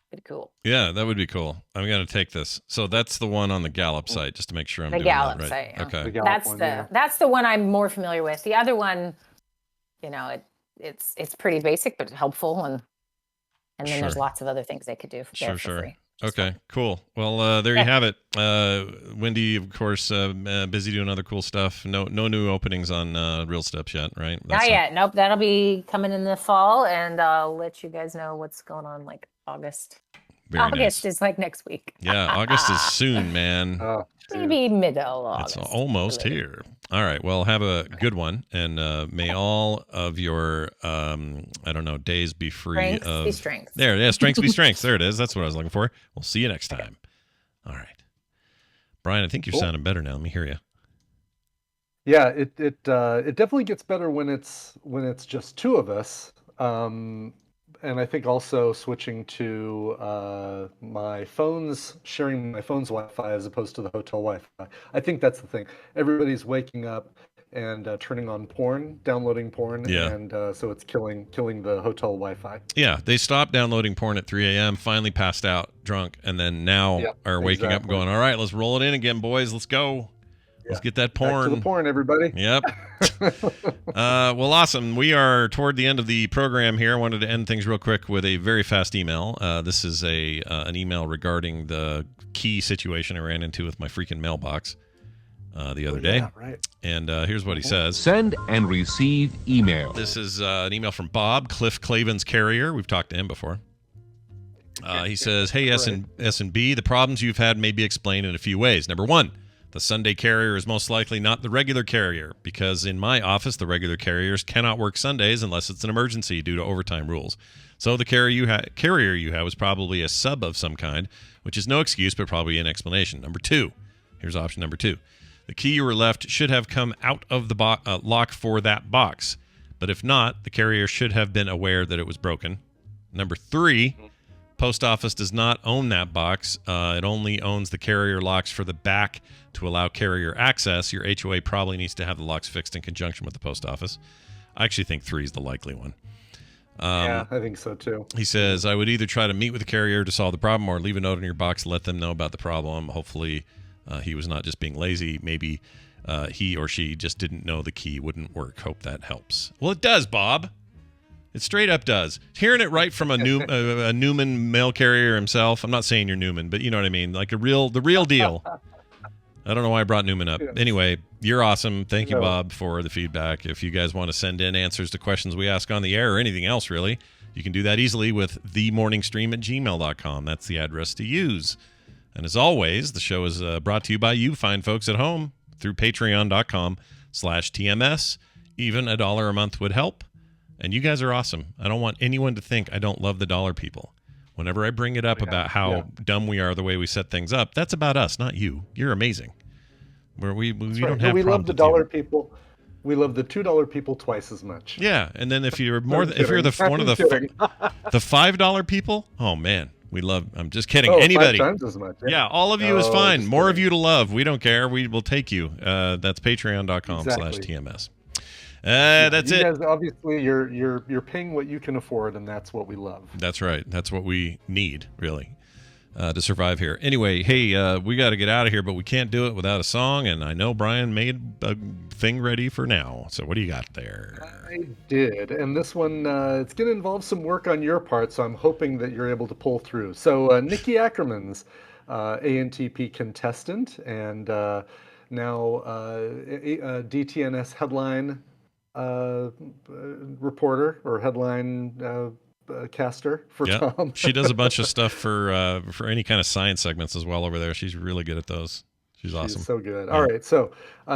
pretty cool. Yeah, that would be cool. I'm going to take this. So that's the one on the Gallup site, just to make sure I'm The doing Gallup that right. site, yeah. Okay. The Gallup That's the one I'm more familiar with. The other one, it's pretty basic but helpful, and then there's Sure. lots of other things they could do for free. Okay, cool. Well, there you have it. Wendi, of course, busy doing other cool stuff. No new openings on Real Steps yet, right? Not yet. Nope. That'll be coming in the fall, and I'll let you guys know what's going on like August. Very August nice. is like next week. Yeah, August is soon, man. Maybe middle August. It's almost here. All right. Well, have a good one, and may all of your days be free Strengths of be strengths. There, yeah, strengths be strengths. There it is. That's what I was looking for. We'll see you next time. All right. Brian, I think you're sounding better now. Let me hear you. Yeah, it definitely gets better when it's just two of us. And I think also switching to my phone's sharing my phone's Wi-Fi as opposed to the hotel Wi-Fi. I think that's the thing. Everybody's waking up and turning on porn, downloading porn, and so it's killing the hotel Wi-Fi. Yeah, they stopped downloading porn at 3 a.m., finally passed out drunk, and then now are waking up and going, all right, let's roll it in again, boys. Let's go. Let's get that porn. Back to the porn, everybody. Yep. Well, awesome. We are toward the end of the program here. I wanted to end things real quick with a very fast email. This is an email regarding the key situation I ran into with my freaking mailbox the other day. Right. And here's what he says. Send and receive email. This is an email from Bob, Cliff Clavin's carrier. We've talked to him before. He says, hey, S&B, the problems you've had may be explained in a few ways. Number one, the Sunday carrier is most likely not the regular carrier because in my office, the regular carriers cannot work Sundays unless it's an emergency due to overtime rules. So the carrier you have is probably a sub of some kind, which is no excuse but probably an explanation. Number two, here's option number two. The key you were left should have come out of the lock for that box. But if not, the carrier should have been aware that it was broken. Number three, post office does not own that box. It only owns the carrier locks for the back to allow carrier access. Your HOA probably needs to have the locks fixed in conjunction with the post office. I actually think 3 is the likely one. Yeah, I think so too. He says, I would either try to meet with the carrier to solve the problem or leave a note in your box to let them know about the problem. Hopefully he was not just being lazy. Maybe he or she just didn't know the key wouldn't work. Hope that helps. Well, it does, Bob. It straight up does. Hearing it right from a Newman mail carrier himself. I'm not saying you're Newman, but you know what I mean. Like the real deal. I don't know why I brought Newman up. Yeah. Anyway, you're awesome. Thank you, Bob, for the feedback. If you guys want to send in answers to questions we ask on the air or anything else, really, you can do that easily with themorningstream@gmail.com. That's the address to use. And as always, the show is brought to you by you fine folks at home through patreon.com/TMS. Even $1 a month would help. And you guys are awesome. I don't want anyone to think I don't love the dollar people. Whenever I bring it up about how dumb we are the way we set things up, that's about us, not you. You're amazing. We don't have. We love the dollar people. We love the $2 people twice as much. Yeah, and then if you're one of the $5 people, oh man, we love. I'm just kidding. Anybody? 5 times as much. Yeah, all of you is fine. More of you to love. We don't care. We will take you. That's patreon.com/TMS. That's it. Guys, obviously, you're paying what you can afford, and that's what we love. That's right. That's what we need, really, to survive here. Anyway, hey, we got to get out of here, but we can't do it without a song. And I know Brian made a thing ready for now. So what do you got there? I did, and this one it's going to involve some work on your part. So I'm hoping that you're able to pull through. So Nikki Ackerman's ANTP contestant, and now DTNS headline reporter or headline caster for Tom. She does a bunch of stuff for any kind of science segments as well over there. She's really good at those. She's awesome. She's so good. All right, so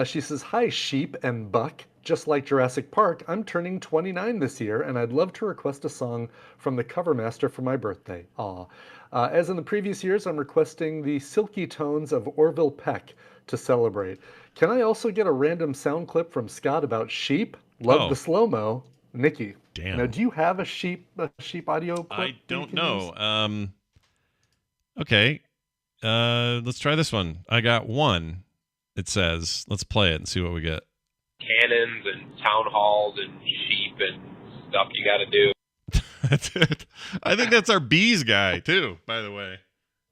she says, hi, Sheep and Buck. Just like Jurassic Park, I'm turning 29 this year, and I'd love to request a song from the Covermaster for my birthday. Aw. As in the previous years, I'm requesting the silky tones of Orville Peck to celebrate. Can I also get a random sound clip from Scott about sheep? Love the slow-mo. Nikki. Damn. Now, do you have a sheep audio clip? I don't know. Okay. Let's try this one. I got one. It says, let's play it and see what we get. Cannons and town halls and sheep and stuff you got to do. That's it. I think that's our bees guy, too, by the way.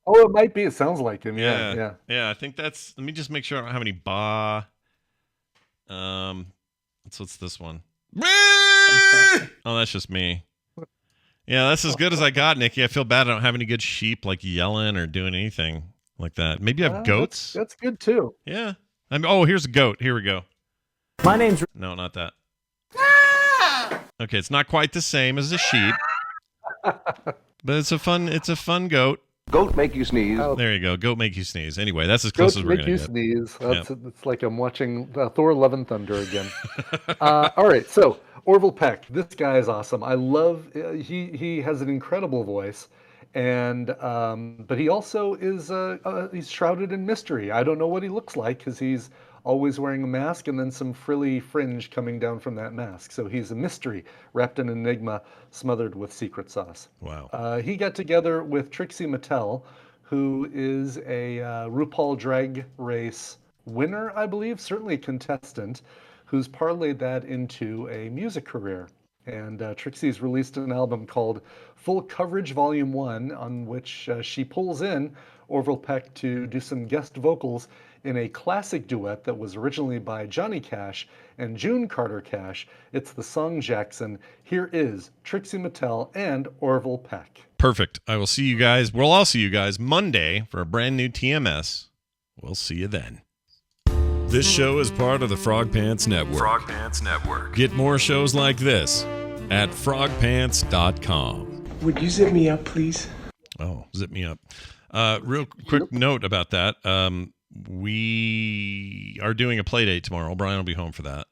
Oh, it might be. It sounds like him. Yeah. I think that's. Let me just make sure I don't have any ba. What's this one? Oh, that's just me. Yeah, that's as good as I got, Nikki. I feel bad I don't have any good sheep like yelling or doing anything like that. Maybe I have goats. That's good too. Yeah. Here's a goat. Here we go. My name's. No, not that. Okay, it's not quite the same as a sheep, but it's a fun goat. Goat make you sneeze. Oh. There you go. Goat make you sneeze. Anyway, that's as close as we're going to get. Goat make you sneeze. It's like I'm watching Thor: Love and Thunder again. All right, so Orville Peck. This guy is awesome. I love. He has an incredible voice, And but he also is he's shrouded in mystery. I don't know what he looks like because he's always wearing a mask and then some frilly fringe coming down from that mask. So he's a mystery wrapped in enigma, smothered with secret sauce. Wow. He got together with Trixie Mattel, who is a RuPaul Drag Race winner, I believe, certainly a contestant, who's parlayed that into a music career. And Trixie's released an album called Full Coverage Volume 1, on which she pulls in Orville Peck to do some guest vocals in a classic duet that was originally by Johnny Cash and June Carter Cash. It's the song Jackson. Here is Trixie Mattel and Orville Peck. Perfect. I will see you guys. We'll all see you guys Monday for a brand new TMS. We'll see you then. This show is part of the Frog Pants Network. Frog Pants Network. Get more shows like this at frogpants.com. Would you zip me up, please? Oh, zip me up. Real quick note about that. We are doing a play date tomorrow. Brian will be home for that.